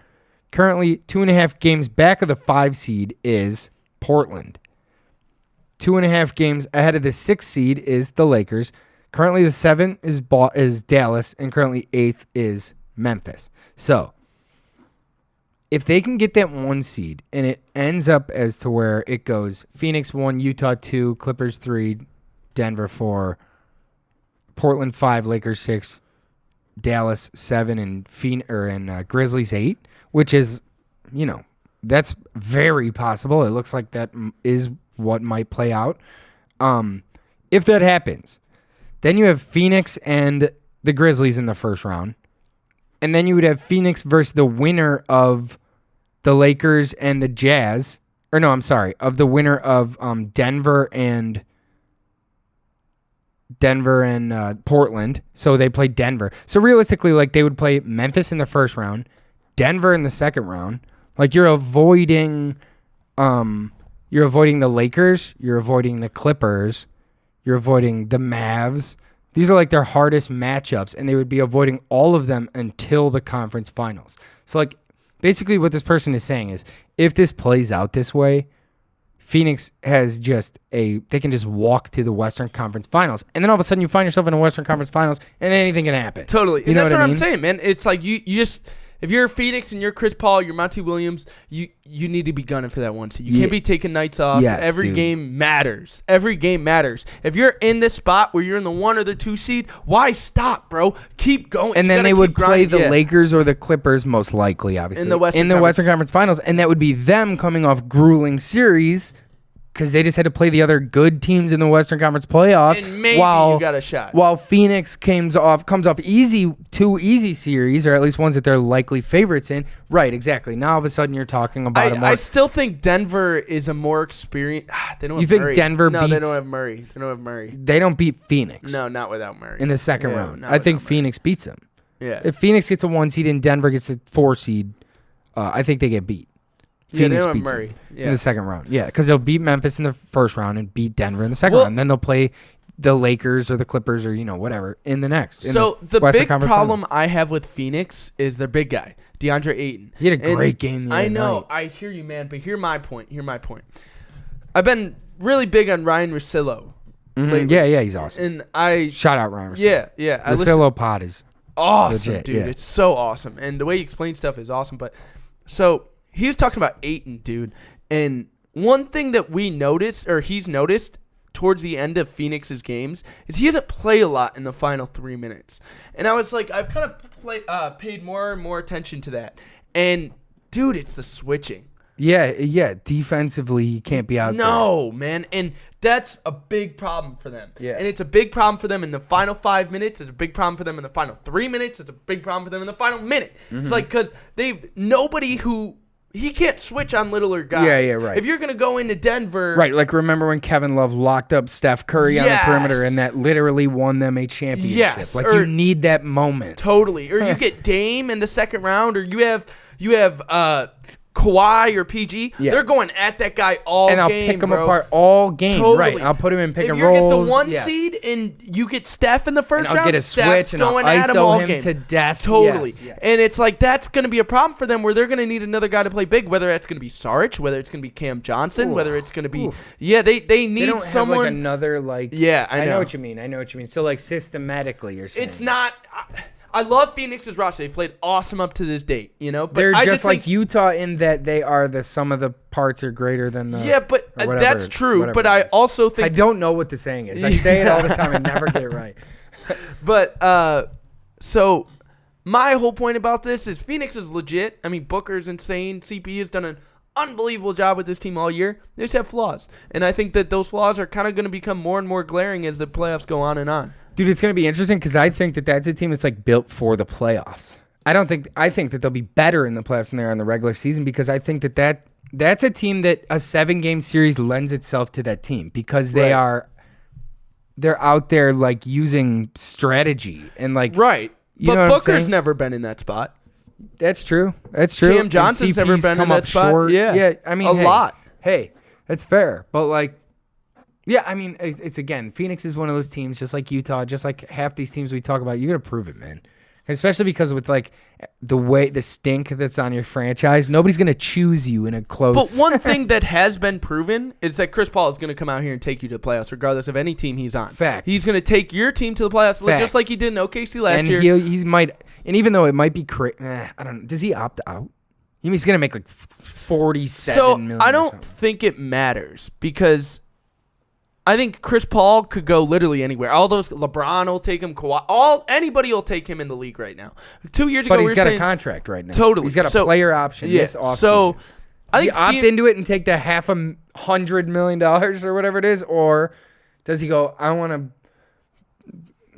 Currently 2.5 games back of the 5 seed is Portland. 2.5 games ahead of the 6 seed is the Lakers. Currently the 7 is Dallas, and currently 8th is Memphis. So, if they can get that 1 seed and it ends up as to where it goes Phoenix 1, Utah 2, Clippers 3, Denver 4, Portland 5, Lakers 6, Dallas 7, and Grizzlies 8, which is, you know, that's very possible. It looks like that is what might play out. If that happens, then you have Phoenix and the Grizzlies in the first round. And then you would have Phoenix versus the winner of the Lakers and the Jazz. Or no, I'm sorry. Of the winner of Denver and Portland. So they play Denver. So realistically, like they would play Memphis in the first round, Denver in the second round. Like you're avoiding the Lakers, you're avoiding the Clippers, you're avoiding the Mavs. These are like their hardest matchups, and they would be avoiding all of them until the conference finals. So, like, basically what this person is saying is if this plays out this way, Phoenix has they can just walk to the Western Conference Finals. And then all of a sudden you find yourself in a Western Conference Finals, and anything can happen. Totally. You and know that's what what I I'm mean? saying, man. It's like you just... If you're Phoenix and you're Chris Paul, you're Monty Williams, you need to be gunning for that 1 seed. You can't be taking nights off. Yes, Every dude. game matters. Every game matters. If you're in this spot where you're in the 1 or the 2 seed, why stop, bro? Keep going. And You then gotta they keep would play grinding. the Lakers or the Clippers, most likely, obviously, In the Western Western Conference Finals. And that would be them coming off grueling series because they just had to play the other good teams in the Western Conference playoffs. And maybe you got a shot. While Phoenix comes off 2 easy series, or at least ones that they're likely favorites in. Right, exactly. Now all of a sudden you're talking about I still think Denver is a more experienced. They don't. You have think Murray. Denver No, they beats- don't have Murray. They don't have Murray. They don't beat Phoenix No, not without Murray. in the second Yeah, round. not I think without Murray. Phoenix beats them. Yeah. If Phoenix gets a 1 seed and Denver gets a 4 seed, I think they get beat. Yeah, they Phoenix don't have beats Murray. them Yeah. in the second round. Yeah, because they'll beat Memphis in the first round and beat Denver in the second Well- round. Then they'll play the Lakers or the Clippers or, whatever in the next. So the Western big Conference problem Finals. I have with Phoenix is their big guy, DeAndre Ayton. He had a great game the I other know. night. I hear you, man. But hear my point. I've been really big on Ryan Russillo. lately. Yeah, he's awesome. And I Shout out Ryan. Russillo. yeah. I Russillo pod is awesome, Legit, dude. yeah. It's so awesome. And the way he explains stuff is awesome. But so he was talking about Ayton, dude. And one thing that he's noticed towards the end of Phoenix's games is he doesn't play a lot in the final 3 minutes. And I was like, I've kind of paid more and more attention to that. And, dude, it's the switching. Yeah. Defensively, he can't be out there. No, man. And that's a big problem for them. Yeah. And it's a big problem for them in the final 5 minutes. It's a big problem for them in the final 3 minutes. It's a big problem for them in the final minute. It's like because he can't switch on littler guys. Yeah, right. If you're going to go into Denver. Right, like remember when Kevin Love locked up Steph Curry on the perimeter and that literally won them a championship? Yes, Like you need that moment. Totally. Or you get Dame in the second round, or you have Kawhi or PG. Yeah. They're going at that guy all and I'll game, pick him bro. apart all game. Totally. Right, I'll put him in pick if and you rolls. get the 1 yes. seed and you get Steph in the first And I'll round, get a Steph's switch and I'll going at him ISO all him game. to death. Totally. Yes. And it's like that's going to be a problem for them where they're going to need another guy to play big, whether that's going to be Saric, whether it's going to be Cam Johnson, whether it's going to be they need They don't someone have like another like. Yeah, I know what you mean. So like systematically, you're saying it's not. I love Phoenix's roster. They played awesome up to this date, but they're I just like think, Utah in that they are the sum of the parts are greater than the. yeah, but or whatever, that's true. whatever But it I is. also think I don't know what the saying is. I say it all the time and never get it right. But so my whole point about this is Phoenix is legit. I mean, Booker's insane. CP has done an unbelievable job with this team all year. They just have flaws, and I think that those flaws are kind of going to become more and more glaring as the playoffs go on and on. Dude, it's going to be interesting because I think that that's a team that's like built for the playoffs. I think that they'll be better in the playoffs than they are in the regular season because I think that's a team that a 7-game series lends itself to that team because they're out there like using strategy and like Right. You know But what I'm Booker's saying? never been in that spot. That's true. Cam And Johnson's never CP's been in come that up spot. short. Yeah. I mean a lot. Hey, that's fair. But like, yeah, I mean, it's again, Phoenix is one of those teams, just like Utah, just like half these teams we talk about. You got to prove it, man. Especially because with like the stink that's on your franchise, nobody's gonna choose you in a close. But one thing that has been proven is that Chris Paul is going to come out here and take you to the playoffs, regardless of any team he's on. Fact. He's going to take your team to the playoffs, Fact. just like he did in OKC last and year. he's might, and even though it might be I don't know. Does he opt out? He's gonna make like 47 million. I or don't something. think it matters because I think Chris Paul could go literally anywhere. All those LeBron will take him. Kawhi, anybody will take him in the league right now. 2 years ago, But we he's were got saying, a contract right now. Totally. He's got a So- player option Yeah. this offseason. So I think opt into it and take the $500 million or whatever it is, or does he go? I want to.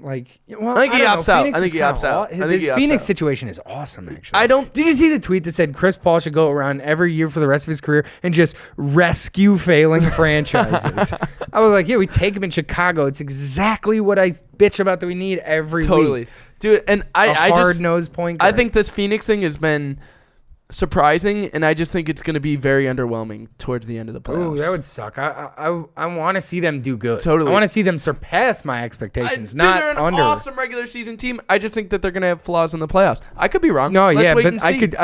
Like, well, I think he don't know. opts out. Phoenix I think is he kinda opts out. I think This he opts Phoenix out. situation is awesome, actually. I don't- Did you see the tweet that said Chris Paul should go around every year for the rest of his career and just rescue failing franchises? I was like, yeah, we take him in Chicago. It's exactly what I bitch about that we need every totally, week. dude. And I just hard-nosed point guard. I think this Phoenix thing has been surprising, and I just think it's going to be very underwhelming towards the end of the playoffs. Ooh, that would suck. I want to see them do good. Totally. I want to see them surpass my expectations, Dude, not they're an under. awesome regular season team. I just think that they're going to have flaws in the playoffs. I could be wrong. No, Let's yeah, wait but and I see. could.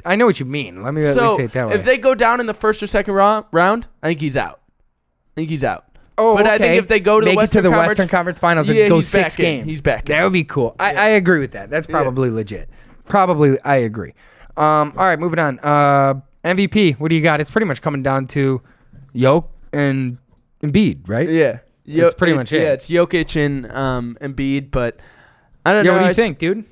I know what you mean. Let me at least So say it that way. if they go down in the first or second round, I think he's out. Oh, but I okay. think if they go to Make the it to Western the Conference, Western Conference Finals and yeah, go he's 6 back in. games, He's back in. That would be cool. I agree with that. That's probably legit. Probably, I agree. All right, moving on. MVP. What do you got? It's pretty much coming down to Jokic and Embiid, right? Yeah. That's pretty much it. Yeah, it's Jokic and Embiid, but I don't know. What do you I think, dude?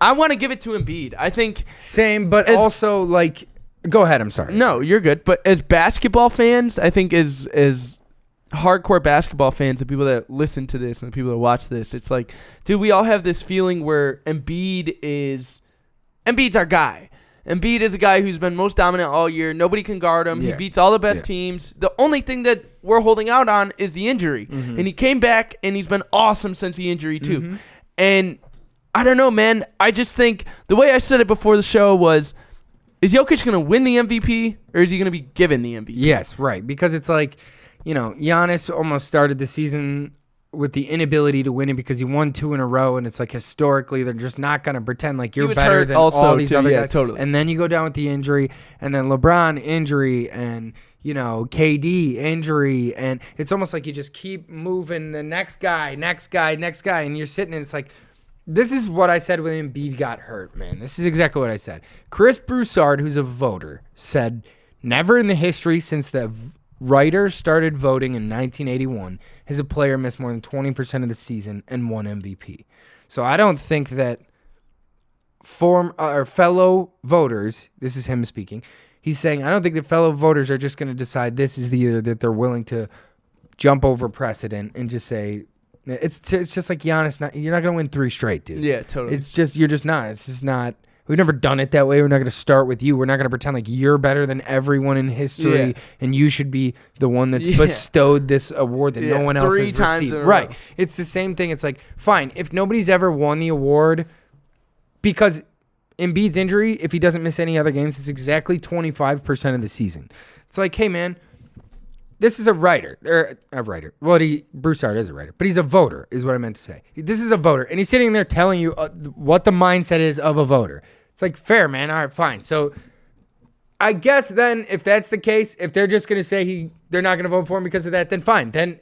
I want to give it to Embiid. I think Same, but As- also like. Go ahead. I'm sorry. no, you're good. But as basketball fans, I think as hardcore basketball fans, the people that listen to this and the people that watch this, it's like, dude, we all have this feeling where Embiid's our guy. Embiid is a guy who's been most dominant all year. Nobody can guard him. Yeah. He beats all the best Yeah. teams. The only thing that we're holding out on is the injury. Mm-hmm. And he came back, and he's been awesome since the injury, too. And I don't know, man. I just think the way I said it before the show was, is Jokic going to win the MVP, or is he going to be given the MVP? Yes, right. Because it's like, Giannis almost started the season with the inability to win it because he won 2 in a row, and it's like historically they're just not going to pretend like you're was better hurt than also, all these too. other Yeah, guys. totally. And then you go down with the injury, and then LeBron injury, and KD injury, and it's almost like you just keep moving the next guy, and you're sitting and it's like, This is what I said when Embiid got hurt, man. This is exactly what I said. Chris Broussard, who's a voter, said never in the history since the writers started voting in 1981 has a player missed more than 20% of the season and won MVP. So I don't think that fellow voters, this is him speaking, he's saying, I don't think that fellow voters are just going to decide this is the year that they're willing to jump over precedent and just say, it's just like Giannis, you're not going to win 3 straight, dude. Yeah, totally. It's just, you're just not. It's just not. We've never done it that way. We're not going to start with you. We're not going to pretend like you're better than everyone in history and you should be the one that's bestowed this award that no one else 3 has times received. in a Right. row. It's the same thing. It's like, fine, if nobody's ever won the award because Embiid's injury, if he doesn't miss any other games, it's exactly 25% of the season. It's like, hey, man, this is a writer. Well, Broussard is a writer, but he's a voter is what I meant to say. This is a voter, and he's sitting there telling you what the mindset is of a voter. It's like, fair, man. All right, fine. So I guess then if that's the case, if they're just going to say they're not going to vote for him because of that, then fine. Then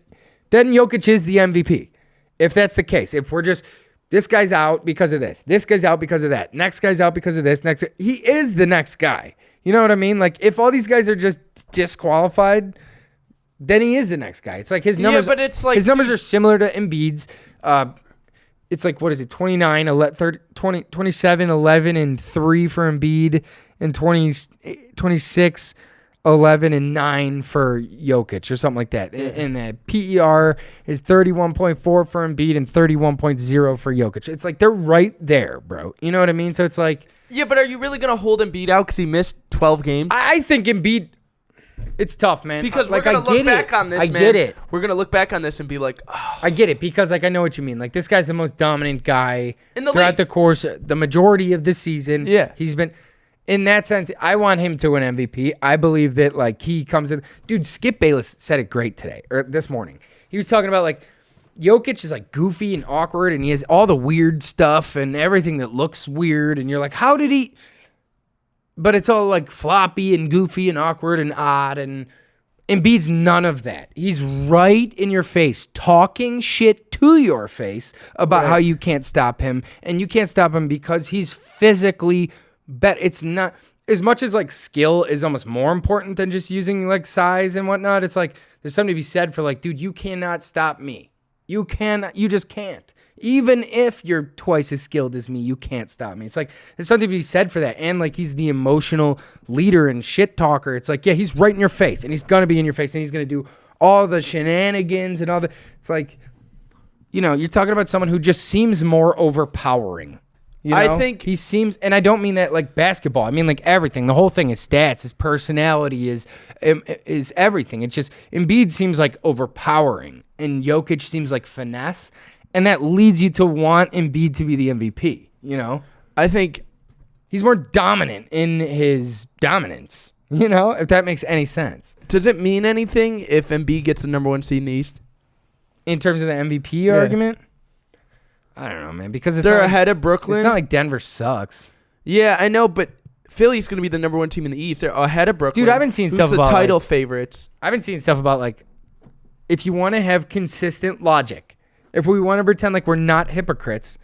Jokic is the MVP. If that's the case. If we're just, this guy's out because of this. This guy's out because of that. Next guy's out because of this. He is the next guy. You know what I mean? Like, if all these guys are just disqualified, then he is the next guy. It's like his numbers. Yeah, but it's like, his numbers are similar to Embiid's. It's like, what is it? 29, 30, 20, 27, 11, and 3 for Embiid, and 26, 11, and 9 for Jokic, or something like that. And the PER is 31.4 for Embiid and 31.0 for Jokic. It's like they're right there, bro. You know what I mean? So it's like, yeah, but are you really gonna hold Embiid out because he missed 12 games? I think Embiid. It's tough, man. Because we're like, gonna look back on this, man. I get it. We're gonna look back on this and be like, oh. I get it because, like, I know what you mean. Like, this guy's the most dominant guy In the throughout league. the course, the majority of the season. Yeah. He's been, in that sense, I want him to win MVP. I believe that, like, he comes in. Dude, Skip Bayless said it great today, or this morning. He was talking about, like, Jokic is, like, goofy and awkward, and he has all the weird stuff and everything that looks weird, and you're like, how did he? But it's all, like, floppy and goofy and awkward and odd, and Embiid's none of that. He's right in your face, talking shit to your face about how you can't stop him, and you can't stop him because he's physically better. It's not as much as, like, skill is almost more important than just using, like, size and whatnot. It's like there's something to be said for, like, dude, you cannot stop me. You just can't. Even if you're twice as skilled as me, you can't stop me. It's like there's something to be said for that. And, like, he's the emotional leader and shit talker. It's like, yeah, he's right in your face, and he's gonna be in your face, and he's gonna do all the shenanigans and all the. It's like, you know, you're talking about someone who just seems more overpowering. You know? I think he seems, and I don't mean that like basketball. I mean like everything. The whole thing is stats. His personality is everything. It's just Embiid seems like overpowering, and Jokic seems like finesse. And that leads you to want Embiid to be the MVP, you know? I think he's more dominant in his dominance, you know, if that makes any sense. Does it mean anything if Embiid gets the number 1 seed in the East? In terms of the MVP argument? I don't know, man, because they're ahead of Brooklyn. It's not like Denver sucks. Yeah, I know, but Philly's going to be the number 1 team in the East. They're ahead of Brooklyn. Dude, I've been seeing stuff about the title like, favorites. I've been seeing stuff about, like, if you want to have consistent logic, if we want to pretend like we're not hypocrites,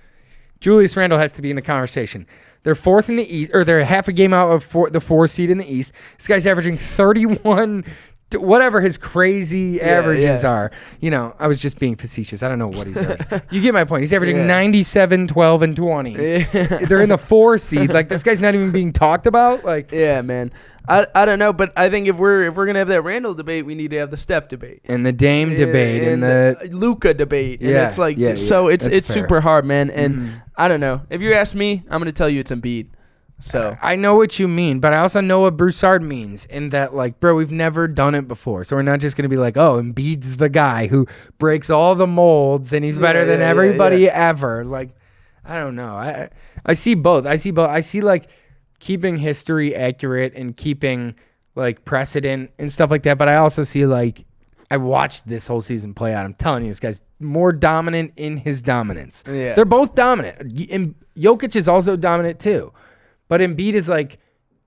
Julius Randle has to be in the conversation. They're 4th in the East, or they're half a game out of the 4 seed in the East. This guy's averaging 31, whatever his crazy averages are. You know, I was just being facetious. I don't know what he's averaging. You get my point. He's averaging 97, 12, and 20. They're in the 4 seed. Like, this guy's not even being talked about. Like, yeah, man. I don't know, but I think if we're gonna have that Randall debate, we need to have the Steph debate and the Dame debate and the Luka debate. And it's like so it's super hard, man. And I don't know. If you ask me, I'm gonna tell you it's Embiid. So I know what you mean, but I also know what Broussard means in that, like, bro, we've never done it before, so we're not just gonna be like, oh, Embiid's the guy who breaks all the molds and he's better than everybody ever. Like, I don't know. I see both. I see like keeping history accurate and keeping like precedent and stuff like that. But I also see, like, I watched this whole season play out. I'm telling you, this guy's more dominant in his dominance. Yeah. They're both dominant. And Jokic is also dominant too. But Embiid is like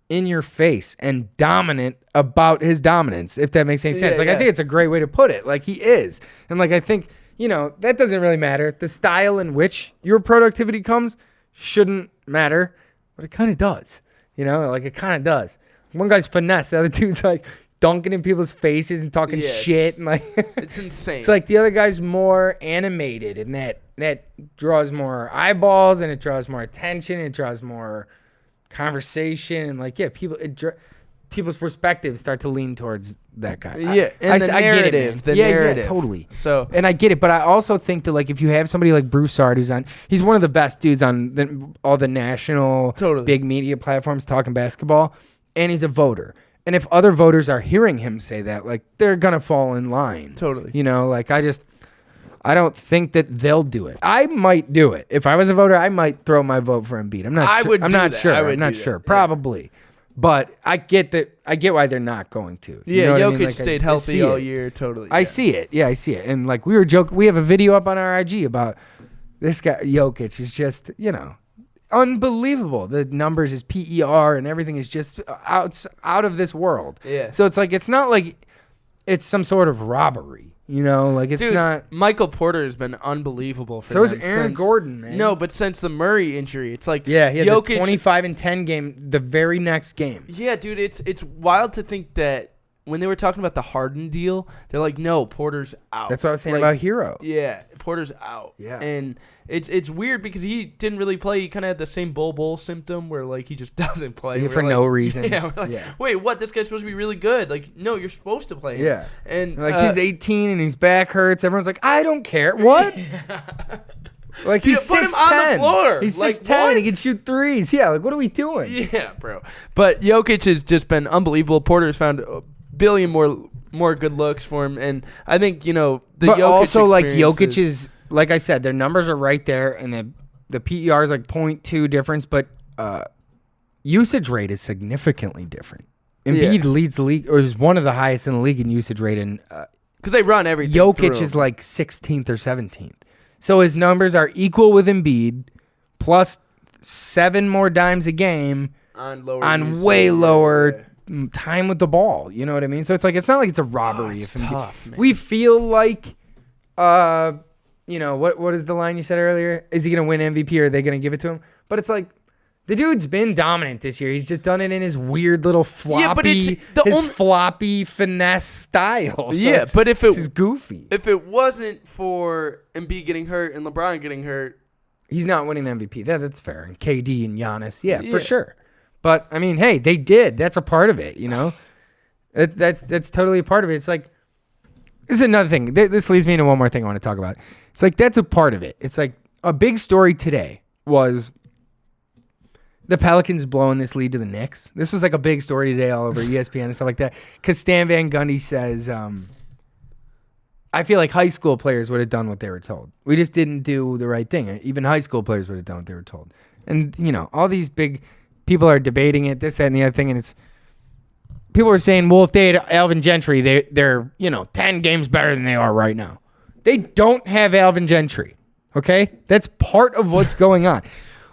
in your face and dominant about his dominance, if that makes any sense. I think it's a great way to put it. Like, he is. And like, I think that doesn't really matter. The style in which your productivity comes shouldn't matter, but it kind of does. It kind of does. One guy's finesse, the other dude's like dunking in people's faces and talking shit, and it's insane. It's like the other guy's more animated, and that draws more eyeballs, and it draws more attention, and it draws more conversation, and people's perspectives start to lean towards that guy. Yeah, and the narrative. Yeah, totally. So, and I get it, but I also think that if you have somebody like Broussard, he's one of the best dudes on all the national big media platforms talking basketball, and he's a voter. And if other voters are hearing him say that, they're gonna fall in line. Totally. I don't think that they'll do it. I might do it. If I was a voter, I might throw my vote for Embiid. I'm not sure. I'm not sure. Probably. But I get that. I get why they're not going to. Jokic stayed healthy all year. Totally. I see it. Yeah, I see it. And we were joking. We have a video up on our IG about this guy. Jokic is just, unbelievable. The numbers, his PER and everything is just out of this world. Yeah. So it's not like it's some sort of robbery. It's Dude, not. Michael Porter has been unbelievable for So them is Aaron Gordon, man. No, but since the Murray injury, it's like he had Jokic, the 25 and 10 game the very next game. Yeah, dude, it's wild to think that when they were talking about the Harden deal, they're like, no, Porter's out. That's what I was saying about Hero. Yeah, Porter's out. Yeah. And it's weird because he didn't really play. He kind of had the same bull symptom where he just doesn't play. For no reason. Yeah, wait, what? This guy's supposed to be really good. No, you're supposed to play him. Yeah. And he's 18 and his back hurts. Everyone's like, I don't care. What? He's 6'10". Put him on the floor. He's 6'10". And he can shoot threes. Yeah, what are we doing? Yeah, bro. But Jokic has just been unbelievable. Porter's found a billion more good looks for him, and I think but Jokic also Jokic is like I said, their numbers are right there, and the PER is 0.2 difference, but usage rate is significantly different. Embiid leads the league, or is one of the highest in the league in usage rate, and because they run everything. Jokic is 16th or 17th, so his numbers are equal with Embiid, plus 7 more dimes a game on way lower time with the ball. You know what I mean? So it's not like it's a robbery. It's tough, man. We feel like, what is the line you said earlier? Is he going to win MVP or are they going to give it to him? But it's the dude's been dominant this year. He's just done it in his weird little floppy, floppy finesse style. So but if this is goofy. If it wasn't for Embiid getting hurt and LeBron getting hurt, he's not winning the MVP. That's fair. And KD and Giannis, for sure. But I mean, hey, they did. That's a part of it, That's totally a part of it. It's this is another thing. This leads me into one more thing I want to talk about. It's that's a part of it. It's a big story today was the Pelicans blowing this lead to the Knicks. This was a big story today all over ESPN and stuff like that. Because Stan Van Gundy says, I feel like high school players would have done what they were told. We just didn't do the right thing. Even high school players would have done what they were told. And, all these big people are debating it, this, that, and the other thing, and it's people are saying, well, if they had Alvin Gentry, they're 10 games better than they are right now. They don't have Alvin Gentry, okay? That's part of what's going on.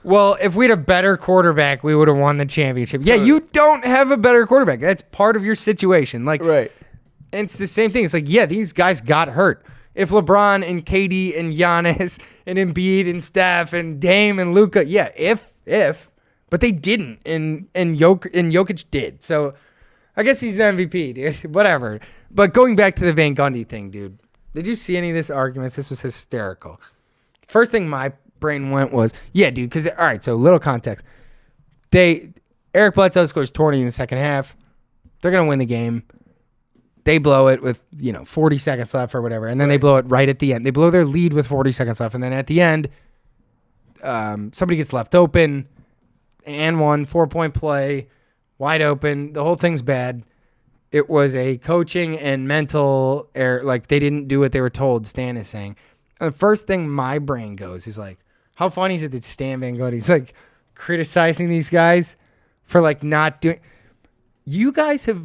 Well, if we had a better quarterback, we would have won the championship. Yeah, you don't have a better quarterback. That's part of your situation. Right. And it's the same thing. It's these guys got hurt. If LeBron and KD and Giannis and Embiid and Steph and Dame and Luka, if. But they didn't, and Jokic did. So I guess he's the MVP, dude. Whatever. But going back to the Van Gundy thing, dude, did you see any of this arguments? This was hysterical. First thing my brain went was, yeah, dude, because, all right, so little context. Eric Bledsoe scores 20 in the second half. They're going to win the game. They blow it with, 40 seconds left or whatever, and then they blow it right at the end. They blow their lead with 40 seconds left, and then at the end, somebody gets left open. And 4-point play, wide open. The whole thing's bad. It was a coaching and mental error. They didn't do what they were told, Stan is saying. And the first thing my brain goes is how funny is it that Stan Van Gundy's criticizing these guys for not doing. The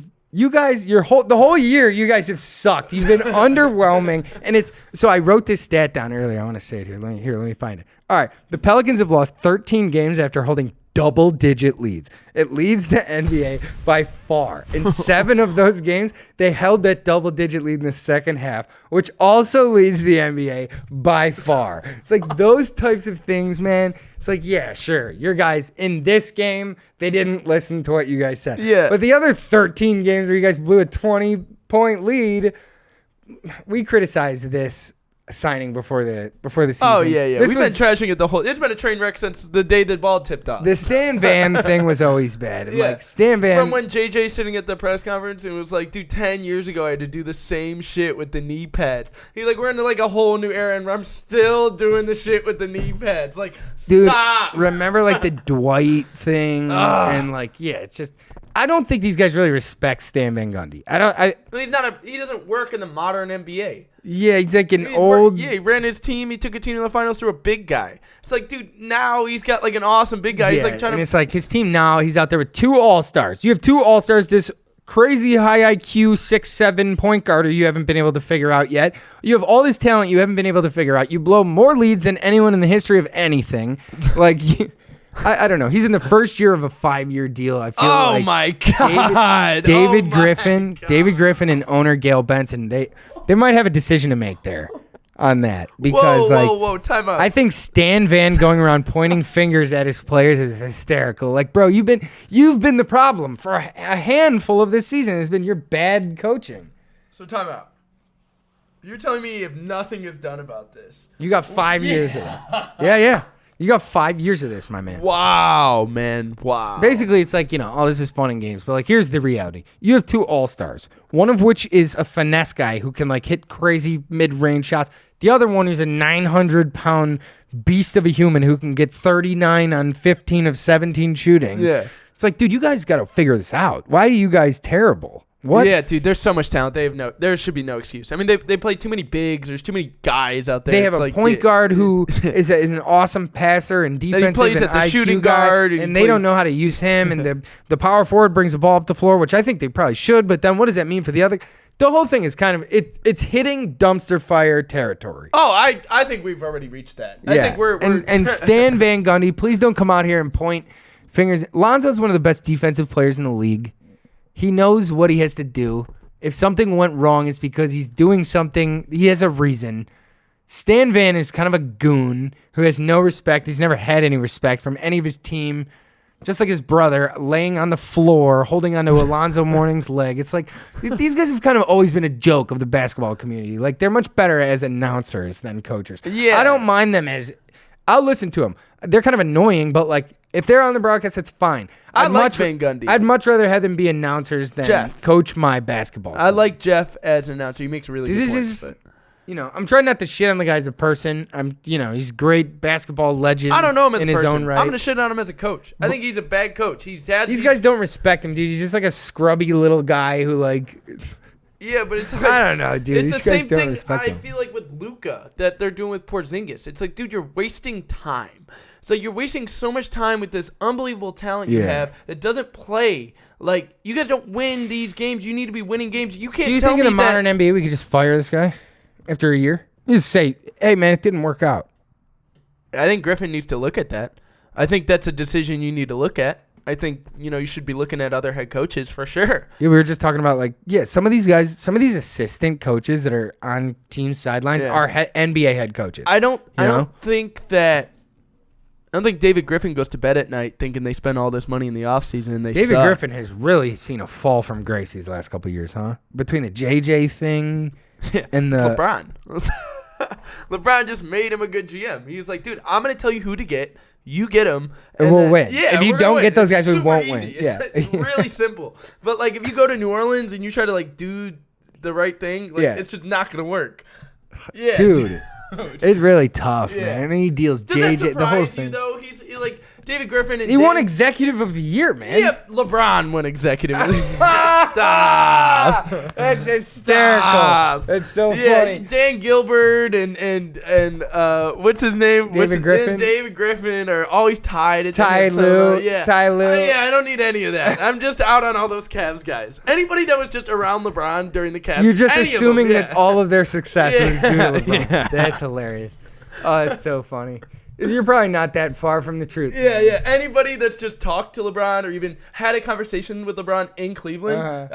whole year you guys have sucked. You've been underwhelming. And so I wrote this stat down earlier. I want to say it here. Let me find it. All right. The Pelicans have lost 13 games after holding double-digit leads. It leads the NBA by far. In 7 of those games, they held that double-digit lead in the second half, which also leads the NBA by far. It's like those types of things, man. It's like, yeah, sure, your guys in this game, they didn't listen to what you guys said. Yeah. But the other 13 games where you guys blew a 20-point lead, we criticized this signing before the season. Oh yeah. This We've been trashing it the whole. It's been a train wreck since the day the ball tipped off. The Stan Van thing was always bad. And Yeah. like Stan Van, From when JJ sitting at the press conference and was like, dude, 10 years ago I had to do the same shit with the knee pads. He's like, we're into like a whole new era and I'm still doing the shit with the knee pads. Like, dude, stop. remember like the Dwight thing and like it's just. I don't think these guys really respect Stan Van Gundy. He doesn't work in the modern NBA. Yeah, he's like an He old. he ran his team. He took a team to the finals through a big guy. It's like, dude, now he's got like an awesome big guy. He's like trying and to. it's like his team now. He's out there with 2 All-Stars. You have 2 All-Stars. This crazy high IQ 6'7" point guard who you haven't been able to figure out yet. You have all this talent you haven't been able to figure out. You blow more leads than anyone in the history of anything. Like. I don't know. He's in the first year of a 5-year deal. I feel like my God. David Griffin and owner Gail Benson, they might have a decision to make there on that because whoa, time out. I think Stan Van going around pointing fingers at his players is hysterical. Like, bro, you've been the problem for a handful of this season. It's been your bad coaching. So time out. You're telling me if nothing is done about this? You got 5 years of it. Yeah. You got 5 years of this, my man. Wow, man. Wow. Basically, it's like, this is fun and games. But, like, here's the reality. You have 2 All-Stars. One of which is a finesse guy who can, like, hit crazy mid-range shots. The other one is a 900-pound beast of a human who can get 39 on 15 of 17 shooting. Yeah. It's like, dude, you guys got to figure this out. Why are you guys terrible? What? Yeah, dude, there's so much talent. There should be no excuse. I mean, they play too many bigs. There's too many guys out there. They have It's a like, point guard who is an awesome passer and defensive plays and at the IQ shooting guy, guard, and and he they don't plays- know how to use him. And the power forward brings the ball up the floor, which I think they probably should. But then what does that mean for the other? The whole thing is kind of it's hitting dumpster fire territory. Oh, I think we've already reached that. I think we're and Stan Van Gundy, please don't come out here and point fingers. Lonzo's one of the best defensive players in the league. He knows what he has to do. If something went wrong, it's because he's doing something. He has a reason. Stan Van is kind of a goon who has no respect. He's never had any respect from any of his team. Just like his brother, laying on the floor, holding onto Alonzo Mourning's leg. It's like these guys have kind of always been a joke of the basketball community. Like they're much better as announcers than coaches. Yeah. I don't mind them as. I'll listen to them. They're kind of annoying, but like if they're on the broadcast, it's fine. I like Van Gundy. I'd much rather have them be announcers than Jeff. coach my basketball team. I like Jeff as an announcer. He makes really good This points. is, but- I'm trying not to shit on the guy as a person. He's a great basketball legend. I don't know him as in a his person. own right. I'm gonna shit on him as a coach. I think he's a bad coach. These guys don't respect him, dude. He's just like a scrubby little guy who like. Yeah, but it's like, I don't know, dude. It's These the guys same don't thing respect I him. feel like with Luka that they're doing with Porzingis. It's like, dude, you're wasting time. It's like you're wasting so much time with this unbelievable talent you Yeah. have that doesn't play. Like, you guys don't win these games. You need to be winning games. You can't Do you tell think me in the modern that. NBA we could just fire this guy after a year? You just say, "Hey, man, it didn't work out." I think Griffin needs to look at that. I think that's a decision you need to look at. I think, you should be looking at other head coaches for sure. Yeah, we were just talking about some of these guys, some of these assistant coaches that are on team sidelines Yeah. are NBA head coaches. I don't know? think David Griffin goes to bed at night thinking they spend all this money in the offseason and they David suck. Griffin has really seen a fall from grace these last couple of years, huh? Between the JJ thing and It's the LeBron. LeBron just made him a good GM. He's like, dude, I'm going to tell you who to get. You get them. And we'll win. Yeah, If you we're don't gonna get win. those It's guys, we super won't easy. win. It's, Yeah. it's really simple. But, like, if you go to New Orleans and you try to, like, do the right thing, like, Yeah. it's just not going to work. Yeah, dude. It's really tough, Yeah. man. And then he deals Does that JJ, the whole surprise you, thing. though? He's like David Griffin and He won Dave- executive of the year, man. Yeah, LeBron won executive. Stop. That's hysterical. Stop. That's so Yeah, funny. Dan Gilbert and what's his name? David Griffin? David Griffin are always tied. At the Ty end of Lue. summer. Yeah. Ty Lue. Yeah, I don't need any of that. I'm just out on all those Cavs guys. Anybody that was just around LeBron during the Cavs. You're just any of them, assuming yeah. that all of their success was due to Yeah. LeBron. Yeah. That's hilarious. Oh, that's so funny. You're probably not that far from the truth. Yeah. Anybody that's just talked to LeBron or even had a conversation with LeBron in Cleveland,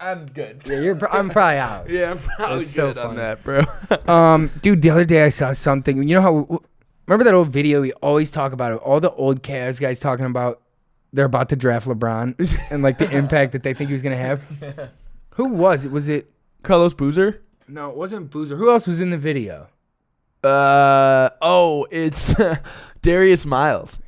I'm good. Yeah, I'm probably out. Yeah, I'm probably That's so good on funny. that, bro. Dude, the other day I saw something. You know how? Remember that old video we always talk about? All the old Cavs guys talking about they're about to draft LeBron and like the impact that they think he was gonna have. Who was it? Was it Carlos Boozer? No, it wasn't Boozer. Who else was in the video? It's Darius Miles.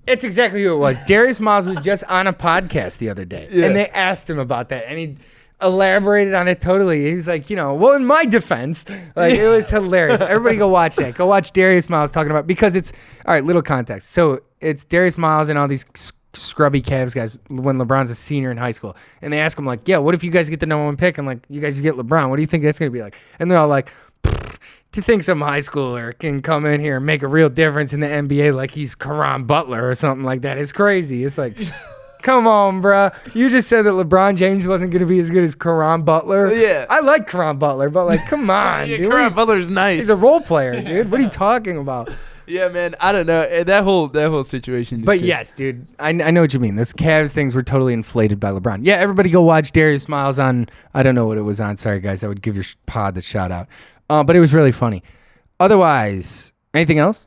It's exactly who it was. Darius Miles was just on a podcast the other day, and they asked him about that, and he elaborated on it totally. He's like, well, in my defense, like it was hilarious. Everybody go watch that. Go watch Darius Miles talking about, because it's all right. Little context. So it's Darius Miles and all these scrubby Cavs guys when LeBron's a senior in high school, and they ask him like, yeah, what if you guys get the #1 pick and like you guys get LeBron? What do you think that's gonna be like? And they're all like, to think some high schooler can come in here and make a real difference in the NBA like he's Caron Butler or something like that is crazy. It's like, come on, bro. You just said that LeBron James wasn't going to be as good as Caron Butler. Yeah. I like Caron Butler, but like, come on, dude. Caron Butler's nice. He's a role player, dude. What are you talking about? Yeah, man. I don't know. That whole situation. But yes, dude. I know what you mean. Those Cavs things were totally inflated by LeBron. Yeah, everybody go watch Darius Miles on, I don't know what it was on. Sorry, guys. I would give your pod the shout out. But it was really funny. Otherwise, anything else?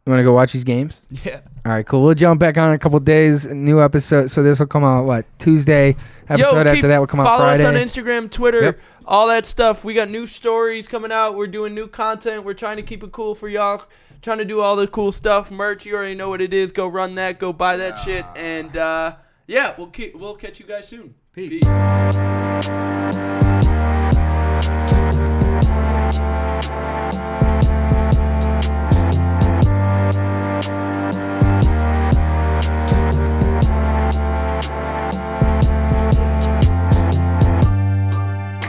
You want to go watch these games? Yeah. All right, cool. We'll jump back on in a couple of days. A new episode. So this will come out, Tuesday? Episode after that will come out Friday. Follow us on Instagram, Twitter, all that stuff. We got new stories coming out. We're doing new content. We're trying to keep it cool for y'all. Trying to do all the cool stuff. Merch, you already know what it is. Go run that. Go buy that shit. And, we'll catch you guys soon. Peace.